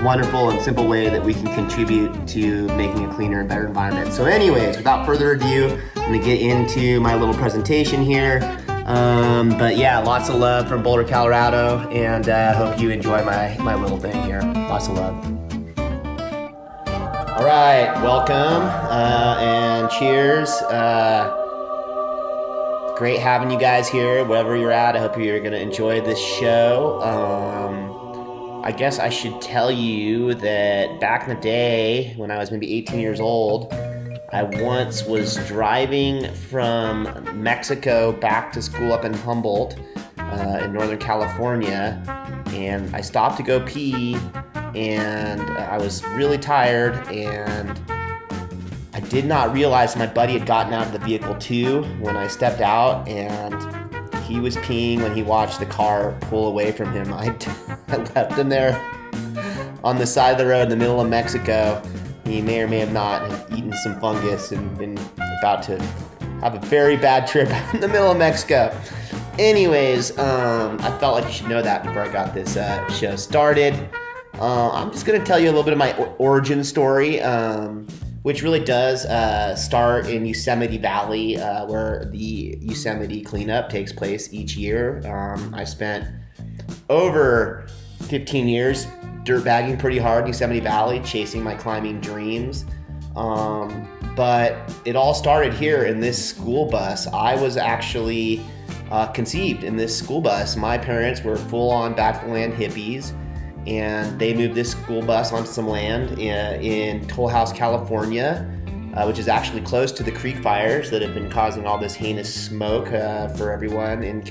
wonderful and simple way that we can contribute to making a cleaner and better environment. So anyways, without further ado, I'm gonna get into my little presentation here. But yeah, lots of love from Boulder, Colorado, and hope you enjoy my little thing here. Lots of love. All right, welcome and cheers. Great having you guys here, wherever you're at. I hope you're gonna enjoy this show. I guess I should tell you that back in the day, when I was maybe 18 years old, I once was driving from Mexico back to school up in Humboldt, in Northern California, and I stopped to go pee, and I was really tired, and I did not realize my buddy had gotten out of the vehicle too when I stepped out, and he was peeing when he watched the car pull away from him. I left him there on the side of the road in the middle of Mexico. He may or may have not eaten some fungus and been about to have a very bad trip out in the middle of Mexico. Anyways, I felt like you should know that before I got this show started. I'm just going to tell you a little bit of my origin story, which really does start in Yosemite Valley, where the Yosemite cleanup takes place each year. I spent over 15 years dirtbagging pretty hard in Yosemite Valley, chasing my climbing dreams. But it all started here in this school bus. I was actually conceived in this school bus. My parents were full-on back-to-the-land hippies, and they moved this school bus onto some land in Toll House, California, which is actually close to the creek fires that have been causing all this heinous smoke for everyone in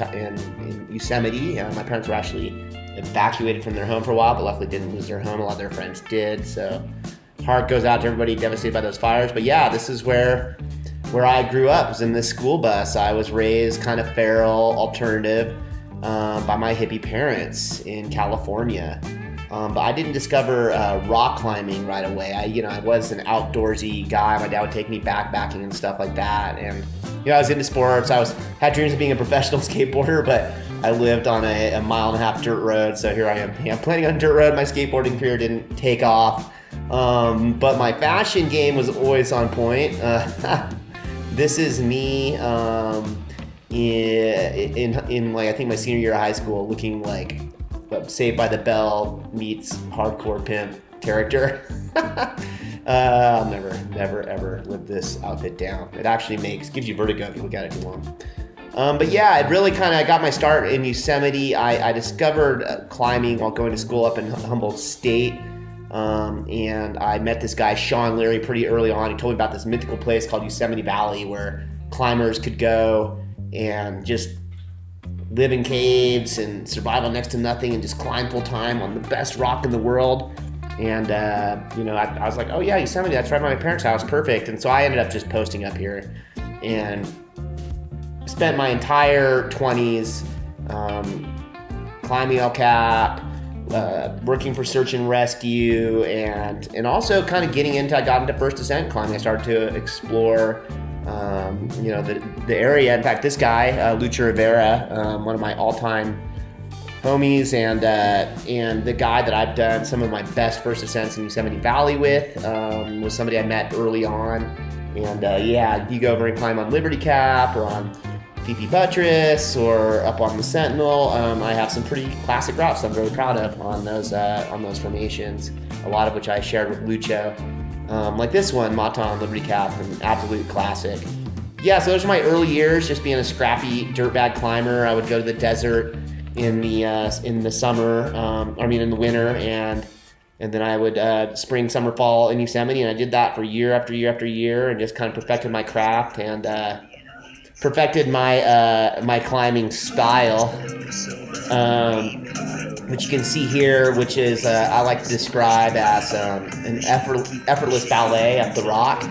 Yosemite. My parents were actually evacuated from their home for a while, but luckily didn't lose their home. A lot of their friends did, so heart goes out to everybody devastated by those fires. But yeah, this is where I grew up, was in this school bus. I was raised kind of feral, alternative, by my hippie parents in California. But I didn't discover rock climbing right away. I was an outdoorsy guy. My dad would take me backpacking and stuff like that. And I was into sports. Had dreams of being a professional skateboarder, but I lived on a 1.5 mile dirt road. So here I am. I'm planning on dirt road. My skateboarding career didn't take off. But my fashion game was always on point. This is me in like I think my senior year of high school, looking like Saved by the Bell meets hardcore pimp character. I'll never ever live this outfit down. It actually gives you vertigo if you look at it too long. But yeah, it really kind of got my start in Yosemite. I discovered climbing while going to school up in Humboldt State. And I met this guy, Sean Leary, pretty early on. He told me about this mythical place called Yosemite Valley where climbers could go and just live in caves and survive on next to nothing and just climb full time on the best rock in the world. And, I was like, oh yeah, Yosemite, that's right by my parents' house, perfect. And so I ended up just posting up here and spent my entire 20s climbing El Cap, working for search and rescue, and also kind of I got into first descent climbing. I started to explore the area. In fact, this guy, Lucha Rivera, one of my all-time homies, and the guy that I've done some of my best first ascents in Yosemite Valley with, was somebody I met early on. And you go over and climb on Liberty Cap or on Fifi Buttress or up on the Sentinel. I have some pretty classic routes I'm really proud of on those formations, a lot of which I shared with Lucho. Like this one, Mata on Liberty Cap, an absolute classic. Yeah, so those are my early years, just being a scrappy dirtbag climber. I would go to the desert in the summer, in the winter, and then I would spring, summer, fall in Yosemite, and I did that for year after year after year, and just kind of perfected my craft and perfected my climbing style, which you can see here, which is I like to describe as an effortless ballet up the rock.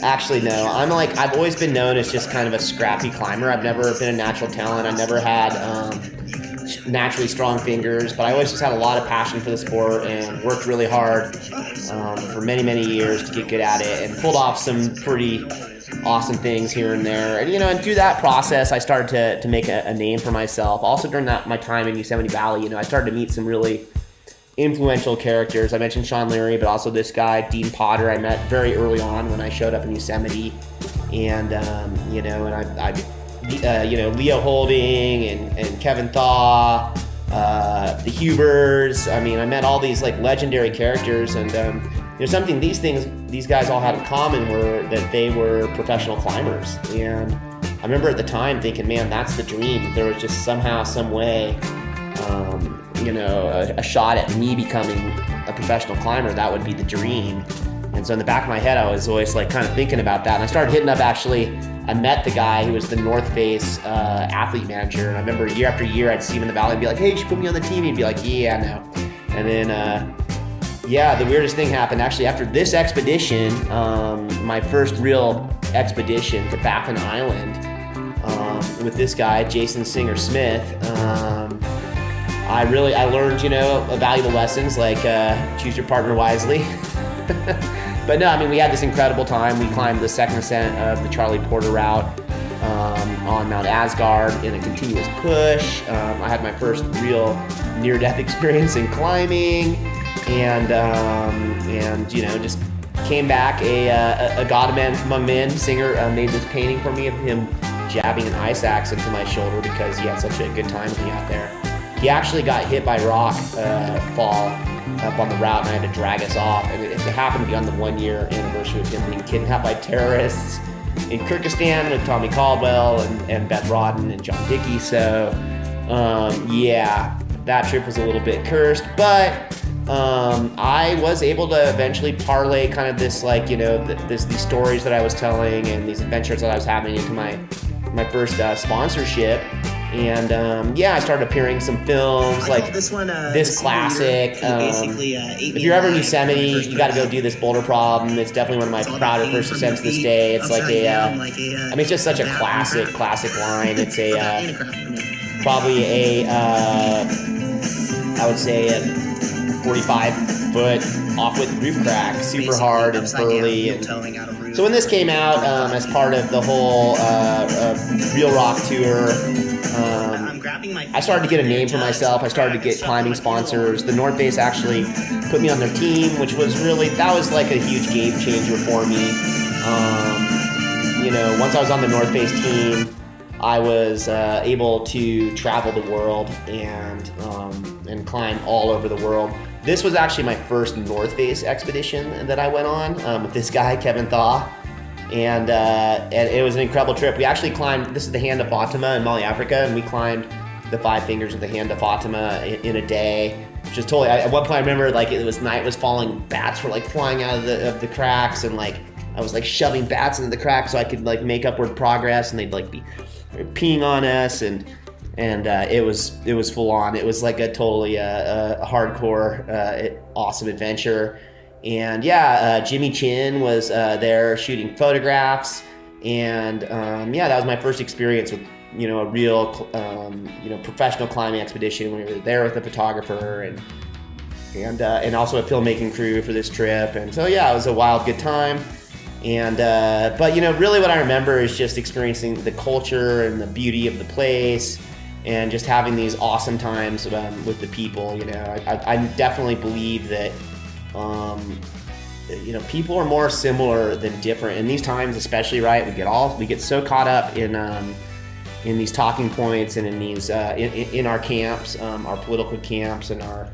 Actually, no. I've always been known as just kind of a scrappy climber. I've never been a natural talent. I never had naturally strong fingers, but I always just had a lot of passion for the sport and worked really hard for many, many years to get good at it and pulled off some pretty awesome things here and there. And through that process, I started to make a name for myself. Also during my time in Yosemite Valley, I started to meet some really influential characters. I mentioned Sean Leary, but also this guy, Dean Potter, I met very early on when I showed up in Yosemite. And, Leo Holding and Kevin Thaw, the Hubers. I met all these legendary characters, and something these guys all had in common were that they were professional climbers. And I remember at the time thinking, man, that's the dream. There was just somehow, some way, a shot at me becoming a professional climber. That would be the dream. And And so in the back of my head, I was always like kind of thinking about that. And I started hitting up, actually, I met the guy who was the North Face athlete manager. And I remember year after year, I'd see him in the valley and be like, hey, you should put me on the team. He'd be like, yeah, no. And then, yeah, the weirdest thing happened. Actually, after this expedition, my first real expedition to Baffin Island with this guy, Jason Singer Smith, I learned, valuable lessons like choose your partner wisely. But no, I mean, we had this incredible time. We climbed the second ascent of the Charlie Porter route on Mount Asgard in a continuous push. I had my first real near-death experience in climbing, and just came back. A God Among Men singer made this painting for me of him jabbing an ice axe into my shoulder because he had such a good time with me out there. He actually got hit by rock fall up on the route, and I had to drag us off. And it happened to be on the 1-year anniversary of him being kidnapped by terrorists in Kyrgyzstan with Tommy Caldwell and Beth Rodden and John Dickey. So, yeah, that trip was a little bit cursed, but I was able to eventually parlay kind of this, like, these stories that I was telling and these adventures that I was having into my first sponsorship. And I started appearing in some films like this classic. If you're ever in Yosemite, you got to go do this boulder problem. It's definitely one of my prouder first ascents to this day. It's like it's just such a classic line. It's probably I would say a 45-foot off-width roof crack, super hard and burly. And so when this came out as part of the whole Real Rock tour, I started to get a name for myself. I started to get climbing sponsors. The North Face actually put me on their team, which was that was like a huge game changer for me. Once I was on the North Face team, I was able to travel the world and climb all over the world. This was actually my first North Face expedition that I went on with this guy, Kevin Thaw. And it was an incredible trip. We actually climbed, this is the Hand of Fatima in Mali, Africa, and we climbed the 5 fingers of the Hand of Fatima in a day, which is totally, at one point I remember night was falling, bats were like flying out of the cracks, and like I was like shoving bats into the cracks so I could like make upward progress, and they'd like be peeing on us, and it was full on. It was like a totally hardcore, awesome adventure. And Jimmy Chin was there shooting photographs, and that was my first experience with a real professional climbing expedition. We were there with a photographer and also a filmmaking crew for this trip, and so it was a wild good time. And but really what I remember is just experiencing the culture and the beauty of the place, and just having these awesome times with the people. I definitely believe that people are more similar than different in these times, especially, right? We get so caught up in these talking points and in these in our camps, our political camps, and our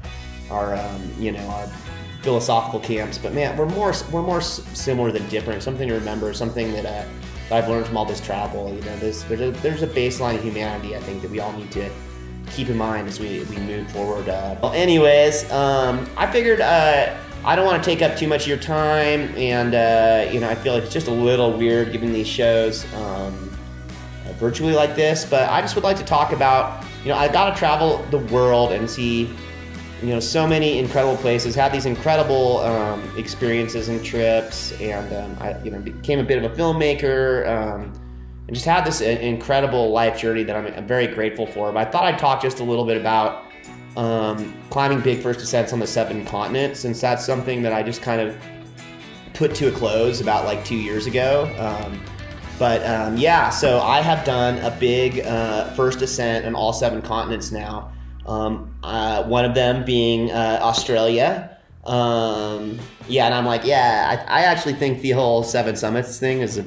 philosophical camps. But man, we're more similar than different. Something to remember, something that I've learned from all this travel. There's a baseline of humanity, I think, that we all need to keep in mind as we move forward. Well, anyways, I figured I don't want to take up too much of your time, and I feel like it's just a little weird giving these shows virtually like this, but I just would like to talk about, I got to travel the world and see, so many incredible places, had these incredible experiences and trips, and I became a bit of a filmmaker, and just had this incredible life journey that I'm very grateful for. But I thought I'd talk just a little bit about climbing big first ascents on the 7 continents, since that's something that I just kind of put to a close about like 2 years ago. So I have done a big first ascent on all 7 continents now. One of them being Australia. And I'm like, I actually think the whole 7 summits thing is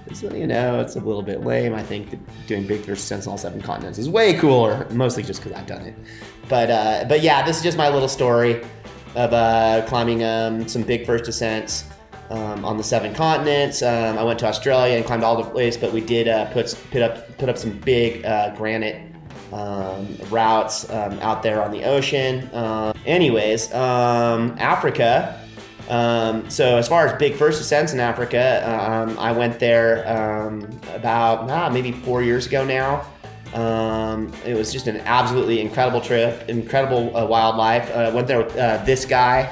it's a little bit lame. I think that doing big first ascents on all 7 continents is way cooler, mostly just because I've done it. But this is just my little story of climbing some big first ascents on the 7 continents. I went to Australia and climbed all the place, but we did put up some big granite routes out there on the ocean. Africa, So as far as big first ascents in Africa, I went there about maybe 4 years ago now. It was just an absolutely incredible trip, incredible wildlife. Went there with this guy,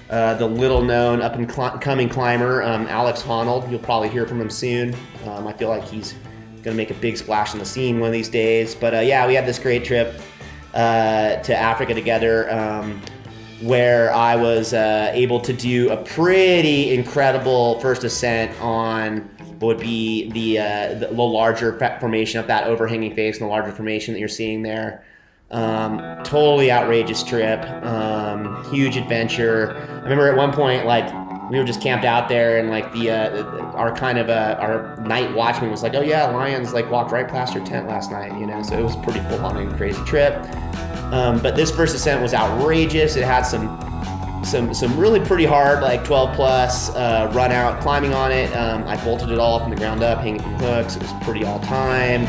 the little known up and coming climber, Alex Honnold. You'll probably hear from him soon. I feel like he's gonna make a big splash in the scene one of these days. But yeah, we had this great trip to Africa together, where I was able to do a pretty incredible first ascent on what would be the larger formation of that overhanging face and the larger formation that you're seeing there. Totally outrageous trip, huge adventure. I remember at one point, like, we were just camped out there, and like our night watchman was like, "Oh yeah, lions like walked right past your tent last night," you know. So it was a pretty full on and crazy trip. But this first ascent was outrageous. It had some really pretty hard, like 12 plus run out climbing on it. I bolted it all from the ground up, hanging from hooks. It was pretty all time.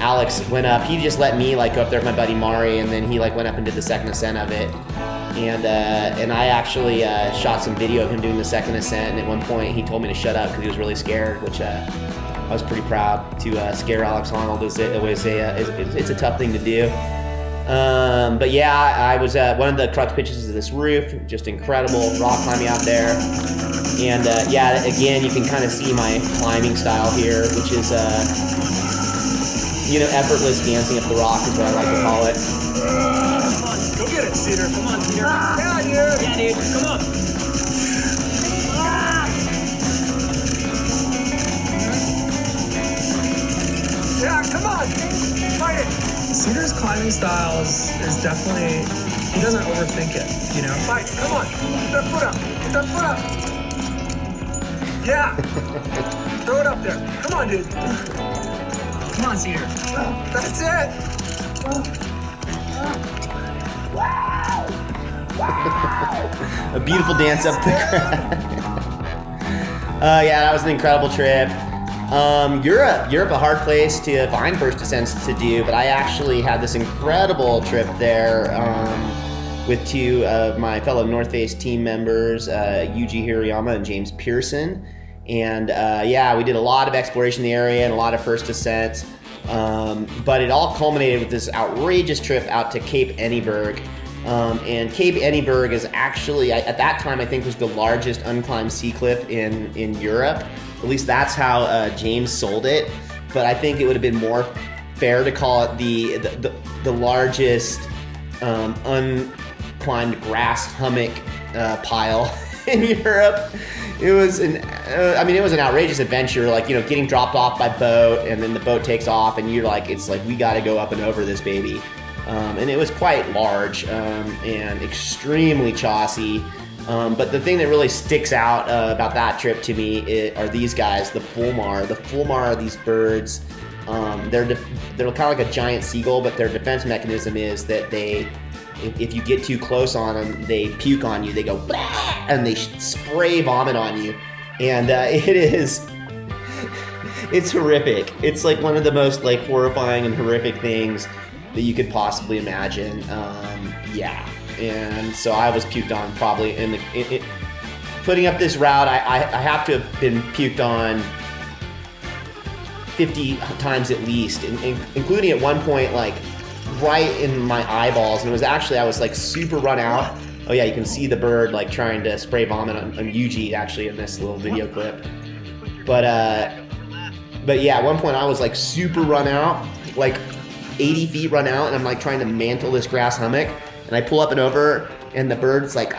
Alex went up. He just let me like go up there with my buddy Mari, and then he like went up and did the second ascent of it. And I actually shot some video of him doing the second ascent. And at one point, he told me to shut up because he was really scared, which I was pretty proud to scare Alex Honnold. It's a tough thing to do. But yeah, I was at one of the crux pitches of this roof, just incredible rock climbing out there. And yeah, again, you can kind of see my climbing style here, which is, effortless dancing up the rock is what I like to call it. Come on, go get it, Cedar. Come on, Cedar. Yeah, dude. Yeah, dude. Come on. Yeah, come on. Fight it. Cedar's climbing style is definitely, he doesn't overthink it, you know? Fight, come on, get that foot up, get that foot up. Yeah, throw it up there, come on, dude. Come on, Cedar. That's it. A beautiful dance up there. Yeah, that was an incredible trip. Europe, a hard place to find first ascents to do, but I actually had this incredible trip there with two of my fellow North Face team members, Yuji Hirayama and James Pearson. And yeah, we did a lot of exploration in the area and a lot of first ascents, but it all culminated with this outrageous trip out to Cape Enneberg. And Cape Enneberg is actually, at that time, I think was the largest unclimbed sea cliff in Europe. At least that's how James sold it. But I think it would have been more fair to call it the largest unclimbed grass hummock pile in Europe. It was it was an outrageous adventure. Like, getting dropped off by boat, and then the boat takes off, and you're like, it's like, we got to go up and over this baby. And it was quite large and extremely chossy. But the thing that really sticks out about that trip to me are these guys, the fulmar. The fulmar are these birds. They're kind of like a giant seagull, but their defense mechanism is that if you get too close on them, they puke on you. They go blah, and they spray vomit on you, and it's horrific. It's like one of the most like horrifying and horrific things that you could possibly imagine. Yeah. And so I was puked on probably putting up this route. I have to have been puked on 50 times at least, including at one point like right in my eyeballs. And it was actually, I was like super run out. Oh yeah, you can see the bird like trying to spray vomit on Yuji actually in this little video clip. But yeah, at one point I was like super run out, like 80 feet run out, and I'm like trying to mantle this grass hummock. And I pull up and over, and the bird's like,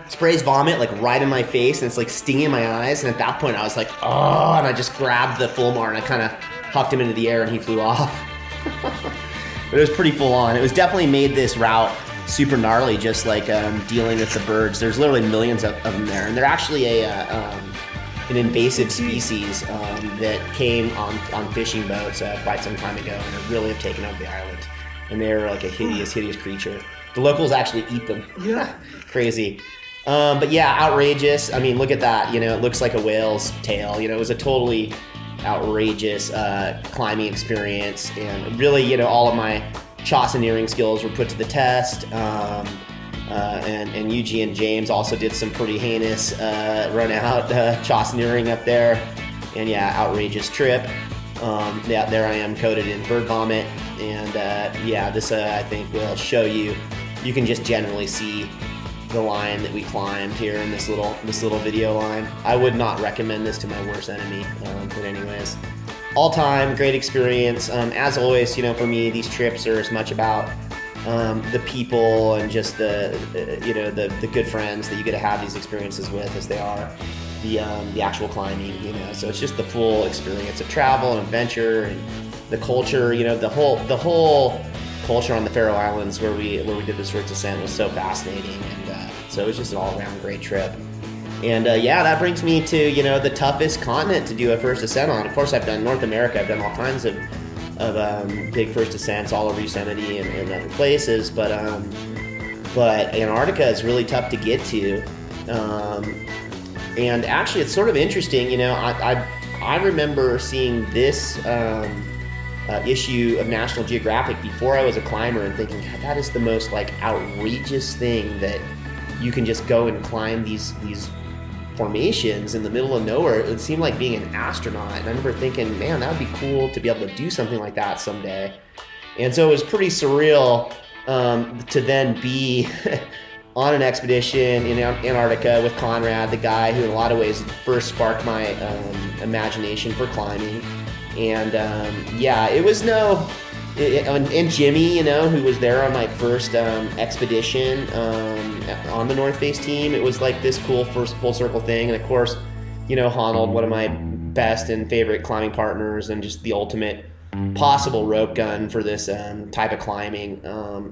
sprays vomit like right in my face, and it's like stinging my eyes. And at that point, I was like, oh, and I just grabbed the fulmar and I kind of hucked him into the air, and he flew off. But it was pretty full on. It was definitely made this route super gnarly, just like dealing with the birds. There's literally millions of them there, and they're actually an invasive species that came on fishing boats quite some time ago, and really have taken over the island. And they're like a hideous, hideous creature. The locals actually eat them. Yeah. Crazy. But yeah, outrageous. I mean, look at that. It looks like a whale's tail. It was a totally outrageous climbing experience. And really, all of my chaussooneering skills were put to the test. and Eugene and James also did some pretty heinous run out Chauceneering up there, and yeah, outrageous trip. Yeah, there I am coated in bird vomit, and yeah, this I think will show you. You can just generally see the line that we climbed here in this little video line. I would not recommend this to my worst enemy, but anyways, all time great experience. As always, you know, for me these trips are as much about the people and just the good friends that you get to have these experiences with as they are the actual climbing, you know. So it's just the full experience of travel and adventure and the culture, you know, the whole culture on the Faroe Islands where we did this route descent was so fascinating, and so it was just an all-around great trip. And yeah, that brings me to, you know, the toughest continent to do a first ascent on. Of course, I've done North America. I've done all kinds of big first ascents all over Yosemite and other places, but Antarctica is really tough to get to. And actually, it's sort of interesting, you know, I remember seeing this issue of National Geographic before I was a climber and thinking, God, that is the most like outrageous thing, that you can just go and climb these formations in the middle of nowhere. It seemed like being an astronaut, and I remember thinking, man, that would be cool to be able to do something like that someday. And so it was pretty surreal to then be on an expedition in Antarctica with Conrad, the guy who in a lot of ways first sparked my imagination for climbing. And yeah, it was and Jimmy, you know, who was there on my first expedition on the North Face team. It was like this cool first full circle thing. And of course, you know, Honnold, one of my best and favorite climbing partners, and just the ultimate possible rope gun for this type of climbing.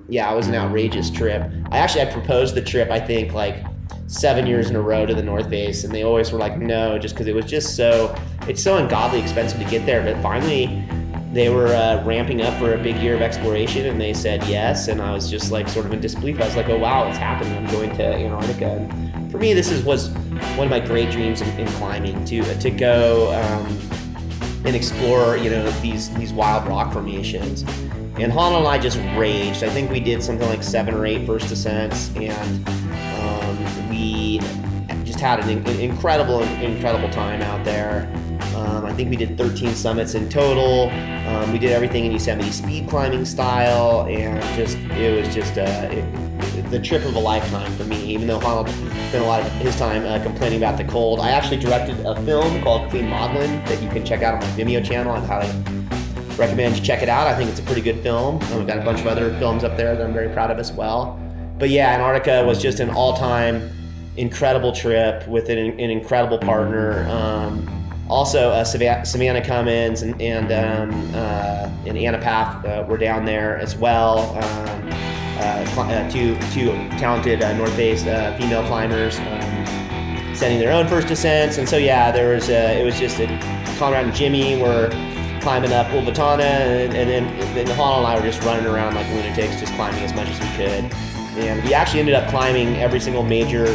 Yeah, it was an outrageous trip. I proposed the trip, I think, like 7 years in a row to the North Face, and they always were like, no, just because it was just it's so ungodly expensive to get there. But finally, they were ramping up for a big year of exploration, and they said yes, and I was just like sort of in disbelief. I was like, oh wow, it's happening. I'm going to Antarctica. And for me, this was one of my great dreams in climbing, to go and explore, you know, these wild rock formations. And Honnold and I just raged. I think we did something like 7 or 8 first ascents, and we just had an incredible time out there. I think we did 13 summits in total. We did everything in Yosemite speed climbing style, and it was just the trip of a lifetime for me, even though Honnold spent a lot of his time complaining about the cold. I actually directed a film called Clean Modeling that you can check out on my Vimeo channel. I'd highly recommend you check it out. I think it's a pretty good film. We've got a bunch of other films up there that I'm very proud of as well. But yeah, Antarctica was just an all-time incredible trip with an incredible partner. Also, Savannah Cummins and Anna Paff were down there as well. Two talented North Face female climbers setting their own first ascents. And so yeah, there was it was just Conrad and Jimmy were climbing up Ulvatana, and then Honnold and I were just running around like lunatics, just climbing as much as we could. And we actually ended up climbing every single major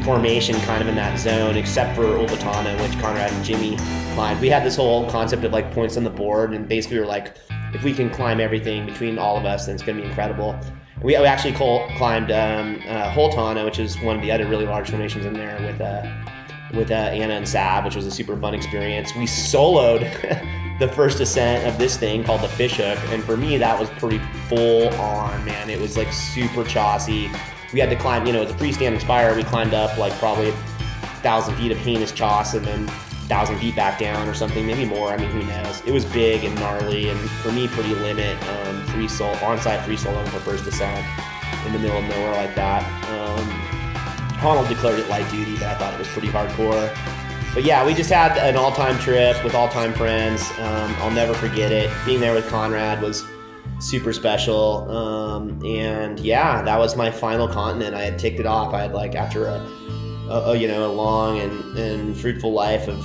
formation kind of in that zone, except for Ulvatana, which Conrad and Jimmy climbed. We had this whole concept of like points on the board, and basically we were like, if we can climb everything between all of us, then it's going to be incredible. And we actually climbed Holtana, which is one of the other really large formations in there with Anna and Sab, which was a super fun experience. We soloed the first ascent of this thing called the Fishhook, and for me that was pretty full on, man. It was like super chossy. We had to climb, you know, it's a freestanding spire. We climbed up like probably 1,000 feet of heinous choss, and then 1,000 feet back down or something, maybe more. I mean, who knows? It was big and gnarly, and for me, pretty limit on-site free solo for first ascent in the middle of nowhere like that. Honnold declared it light duty, but I thought it was pretty hardcore. But yeah, we just had an all-time trip with all-time friends. I'll never forget it. Being there with Conrad was super special. And yeah, that was my final continent. I had ticked it off. I had, like, after a long and fruitful life of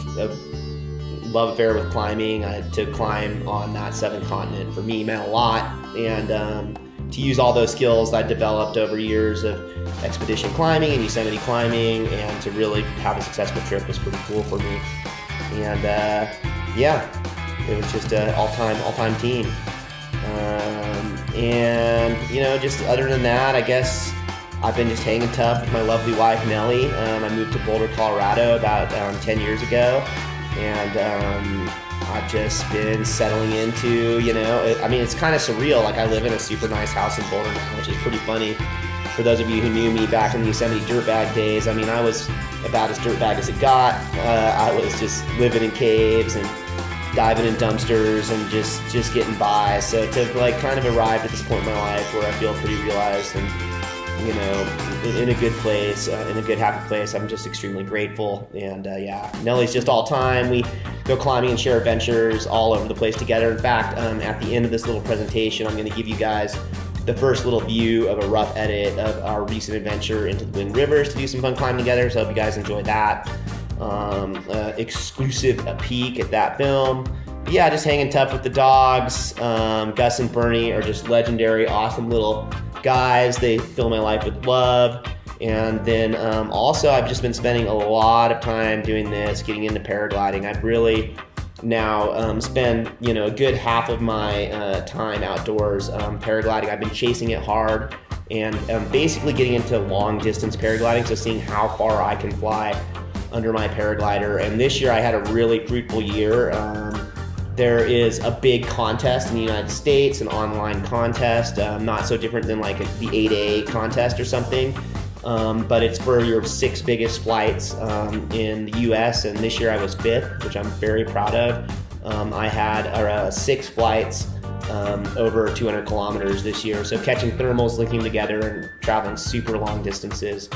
love affair with climbing, I had to climb on that 7th continent. For me, meant a lot. And to use all those skills I developed over years of expedition climbing and Yosemite climbing, and to really have a successful trip was pretty cool for me. And yeah, it was just an all-time team. And, just other than that, I guess I've been just hanging tough with my lovely wife, Nellie. I moved to Boulder, Colorado about 10 years ago. And I've just been settling into, it's kind of surreal. Like, I live in a super nice house in Boulder now, which is pretty funny. For those of you who knew me back in the Yosemite dirtbag days, I was about as dirtbag as it got. I was just living in caves and diving in dumpsters and just getting by. So to kind of arrive at this point in my life where I feel pretty realized and in a good place, in a good happy place, I'm just extremely grateful. And Nellie's just all time. We go climbing and share adventures all over the place together. In fact, at the end of this little presentation, I'm going to give you guys the first little view of a rough edit of our recent adventure into the Wind Rivers to do some fun climbing together. So I hope you guys enjoy that. Exclusive peek at that film. But yeah, just hanging tough with the dogs. Gus and Bernie are just legendary, awesome little guys. They fill my life with love. And then also I've just been spending a lot of time doing this, getting into paragliding. I've really now spend a good half of my time outdoors paragliding. I've been chasing it hard and basically getting into long distance paragliding, so seeing how far I can fly under my paraglider. And this year I had a really fruitful year. There is a big contest in the United States, an online contest, not so different than like the 8A contest or something. But it's for your 6 biggest flights in the US, and this year I was 5th, which I'm very proud of. I had 6 flights over 200 kilometers this year, so catching thermals, linking together, and traveling super long distances.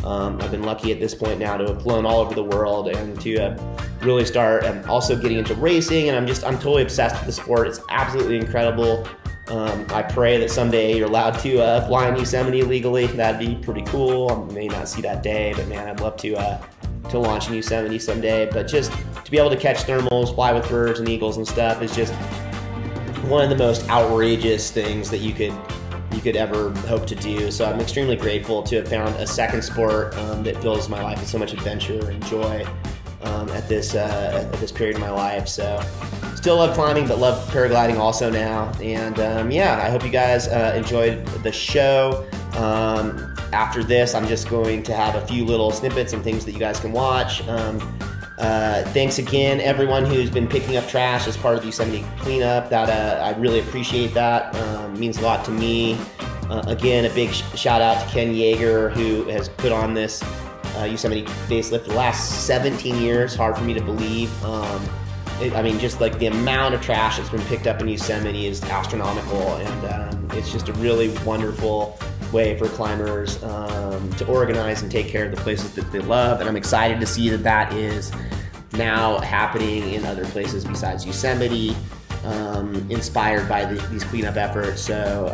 I've been lucky at this point now to have flown all over the world and to really start also getting into racing, and I'm totally obsessed with the sport. It's absolutely incredible. I pray that someday you're allowed to fly in Yosemite legally. That'd be pretty cool. I may not see that day, but man, I'd love to launch in Yosemite someday. But just to be able to catch thermals, fly with birds and eagles and stuff is just one of the most outrageous things that you could ever hope to do. So I'm extremely grateful to have found a second sport that fills my life with so much adventure and joy at this period of my life. So still love climbing, but love paragliding also now. And I hope you guys enjoyed the show. After this, I'm just going to have a few little snippets and things that you guys can watch. Thanks again, everyone who's been picking up trash as part of the Yosemite cleanup. I really appreciate that. It means a lot to me. Again, a big shout out to Ken Yeager, who has put on this Yosemite Facelift the last 17 years. Hard for me to believe. Just like the amount of trash that's been picked up in Yosemite is astronomical, and it's just a really wonderful way for climbers to organize and take care of the places that they love. And I'm excited to see that is now happening in other places besides Yosemite, inspired by these cleanup efforts. So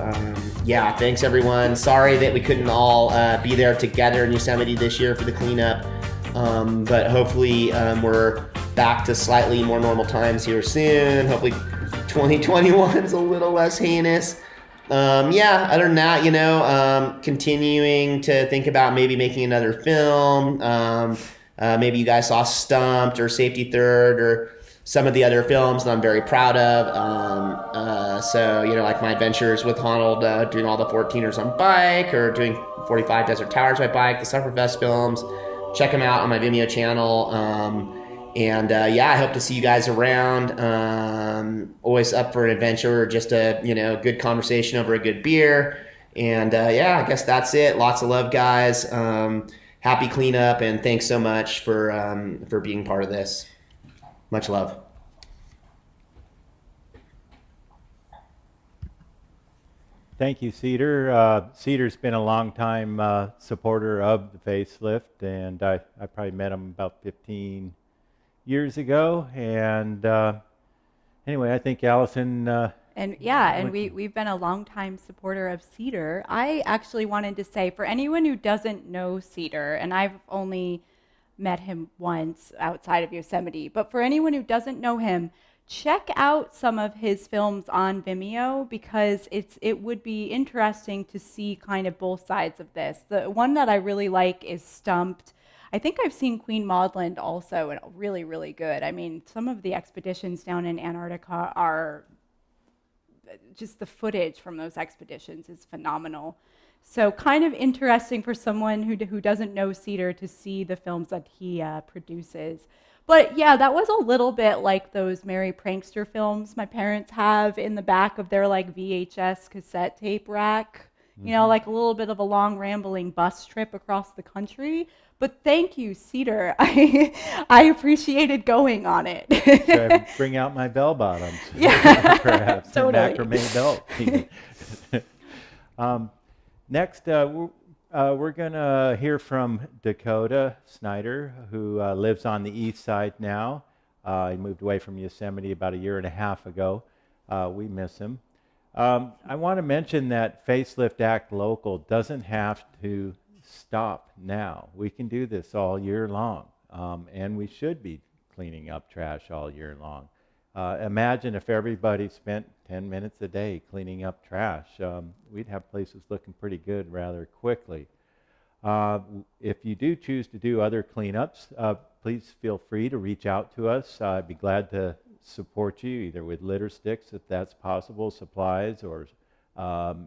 thanks everyone. Sorry that we couldn't all be there together in Yosemite this year for the cleanup, but hopefully we're back to slightly more normal times here soon. Hopefully 2021 is a little less heinous. Other than that, continuing to think about maybe making another film. Maybe you guys saw Stumped or Safety Third or some of the other films that I'm very proud of. Like my adventures with Honnold doing all the 14ers on bike, or doing 45 Desert Towers by bike, the Sufferfest films. Check them out on my Vimeo channel. I hope to see you guys around. Always up for an adventure or just a good conversation over a good beer. And I guess that's it. Lots of love, guys. Happy cleanup, and thanks so much for being part of this. Much love. Thank you, Cedar. Cedar's been a long time supporter of the facelift, and I probably met him about 15 years ago. And anyway, I think Allison. We've been a longtime supporter of Cedar. I actually wanted to say, for anyone who doesn't know Cedar, and I've only met him once outside of Yosemite, but for anyone who doesn't know him, check out some of his films on Vimeo, because it would be interesting to see kind of both sides of this. The one that I really like is Stumped. I think I've seen Queen Maudland also, and really, really good. I mean, some of the expeditions down in Antarctica are just the footage from those expeditions is phenomenal. So kind of interesting for someone who doesn't know Cedar to see the films that he produces. But yeah, that was a little bit like those Merry Prankster films my parents have in the back of their like VHS cassette tape rack. You know, like a little bit of a long rambling bus trip across the country. But thank you, Cedar. I appreciated going on it. Should I bring out my bell bottoms? Yeah, perhaps. totally. Macrame belt. Next, we're going to hear from Dakota Snyder, who lives on the east side now. He moved away from Yosemite about 1.5 years ago. We miss him. I want to mention that Facelift Act Local doesn't have to stop now. We can do this all year long, and we should be cleaning up trash all year long. Imagine if everybody spent 10 minutes a day cleaning up trash. We'd have places looking pretty good rather quickly. If you do choose to do other cleanups, please feel free to reach out to us. I'd be glad to support you either with litter sticks if that's possible, supplies, or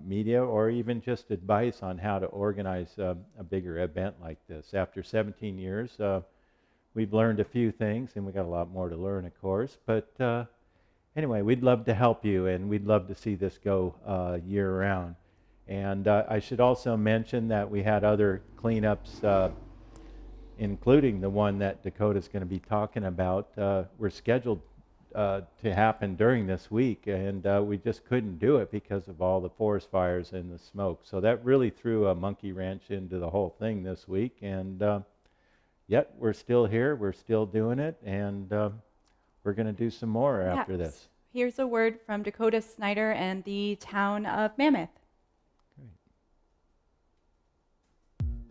media, or even just advice on how to organize a bigger event like this. After 17 years, we've learned a few things, and we got a lot more to learn, of course. But anyway, we'd love to help you, and we'd love to see this go year-round. And I should also mention that we had other cleanups, including the one that Dakota's going to be talking about, were scheduled to happen during this week, and we just couldn't do it because of all the forest fires and the smoke. So that really threw a monkey wrench into the whole thing this week, and yet we're still here, we're still doing it, and we're going to do some more after this. Here's a word from Dakota Snyder and the town of Mammoth.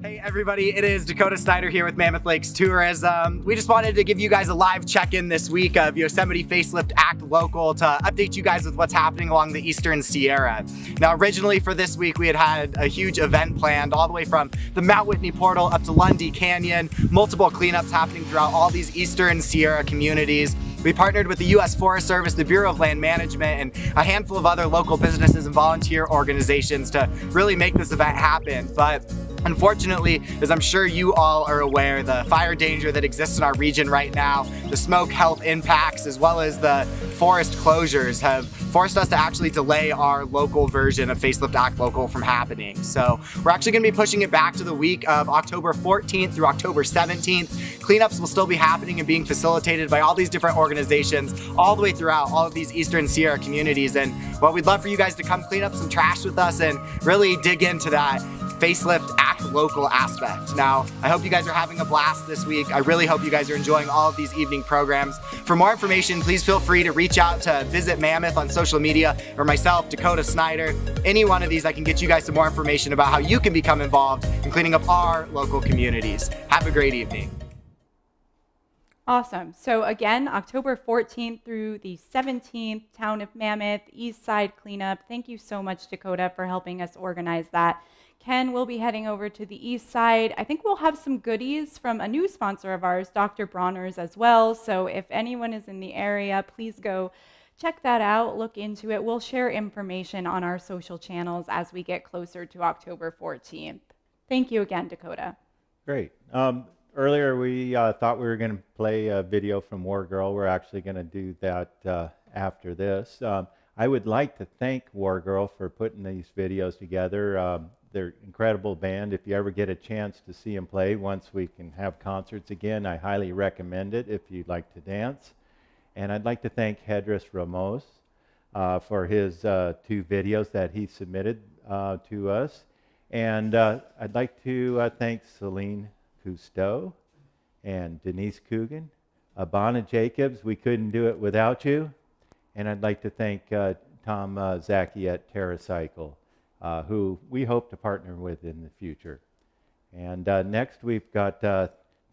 Hey everybody, it is Dakota Snyder here with Mammoth Lakes Tourism. We just wanted to give you guys a live check-in this week of Yosemite Facelift Act Local to update you guys with what's happening along the Eastern Sierra. Now originally for this week we had a huge event planned all the way from the Mount Whitney Portal up to Lundy Canyon, multiple cleanups happening throughout all these Eastern Sierra communities. We partnered with the U.S. Forest Service, the Bureau of Land Management, and a handful of other local businesses and volunteer organizations to really make this event happen. But unfortunately, as I'm sure you all are aware, the fire danger that exists in our region right now, the smoke health impacts, as well as the forest closures have forced us to actually delay our local version of Facelift Act Local from happening. So we're actually going to be pushing it back to the week of October 14th through October 17th. Cleanups will still be happening and being facilitated by all these different organizations all the way throughout all of these Eastern Sierra communities. And what we'd love for you guys to come clean up some trash with us and really dig into that Facelift Act Local aspect. Now, I hope you guys are having a blast this week. I really hope you guys are enjoying all of these evening programs. For more information, please feel free to reach out to Visit Mammoth on social media, or myself, Dakota Snyder. Any one of these, I can get you guys some more information about how you can become involved in cleaning up our local communities. Have a great evening. Awesome. So again, October 14th through the 17th, Town of Mammoth, East Side Cleanup. Thank you so much, Dakota, for helping us organize that. Ken will be heading over to the east side. I think we'll have some goodies from a new sponsor of ours, Dr. Bronner's, as well. So if anyone is in the area, please go check that out, look into it. We'll share information on our social channels as we get closer to October 14th. Thank you again, Dakota. Great. Earlier we thought we were going to play a video from War Girl. We're actually going to do that after this. I would like to thank War Girl for putting these videos together. They're an incredible band. If you ever get a chance to see them play, once we can have concerts again, I highly recommend it if you'd like to dance. And I'd like to thank Hedris Ramos for his 2 videos that he submitted to us. And I'd like to thank Celine Cousteau and Denise Coogan, Abana Jacobs. We couldn't do it without you. And I'd like to thank Tom Zaki at TerraCycle, who we hope to partner with in the future. And next we've got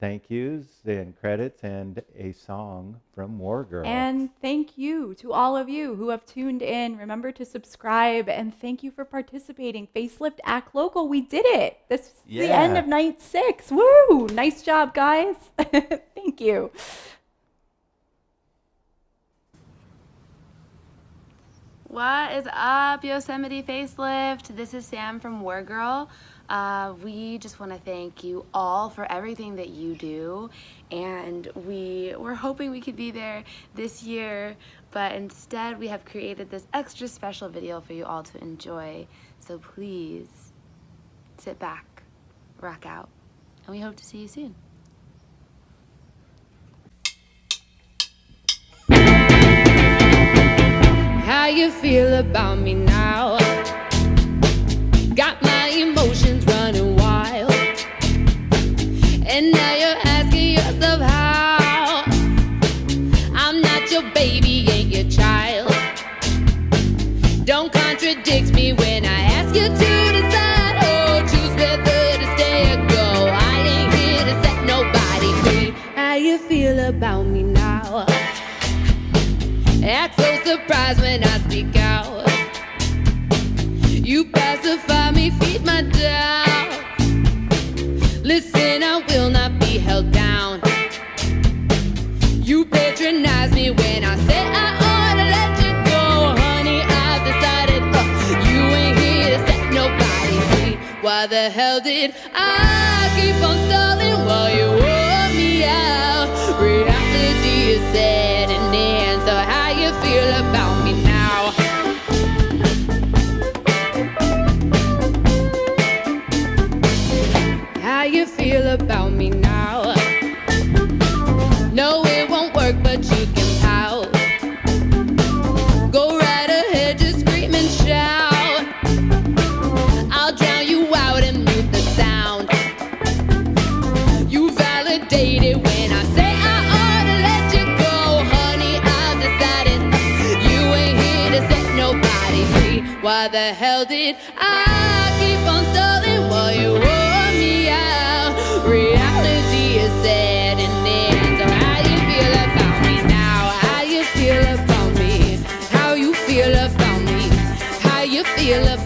thank yous and credits and a song from War Girl. And thank you to all of you who have tuned in. Remember to subscribe, and thank you for participating. Facelift Act Local, we did it. This is the end of night 6. Woo! Nice job, guys. Thank you. What is up, Yosemite Facelift? This is Sam from War Girl. We just want to thank you all for everything that you do, and we were hoping we could be there this year, but instead we have created this extra special video for you all to enjoy. So please sit back, rock out, and we hope to see you soon. How you feel about me now? Got my emotions running wild, and now you're asking yourself how. I'm not your baby, ain't your child. Don't contradict me when I ask you to decide. Oh, choose whether to stay or go. I ain't here to set nobody free. How you feel about me now? Act so surprised when I speak out. You pacify me, feed my doubt. Listen, I will not be held down. You patronize me when I say I ought to let you go. Honey, I've decided you ain't here to set nobody free. Why the hell did I keep on stalling while you wore me out? Reality is setting in, so how you feel about me now? How you feel about me now? No, it won't work, but you can pout. Go right ahead, just scream and shout. I'll drown you out and mute the sound. You validate it when I say I ought to let you go. Honey, I've decided you ain't here to set nobody free. Why the hell did I keep on stalling while you wore me out? Reality is setting in, so how you feel about me now? How you feel about me? How you feel about me? How you feel about me?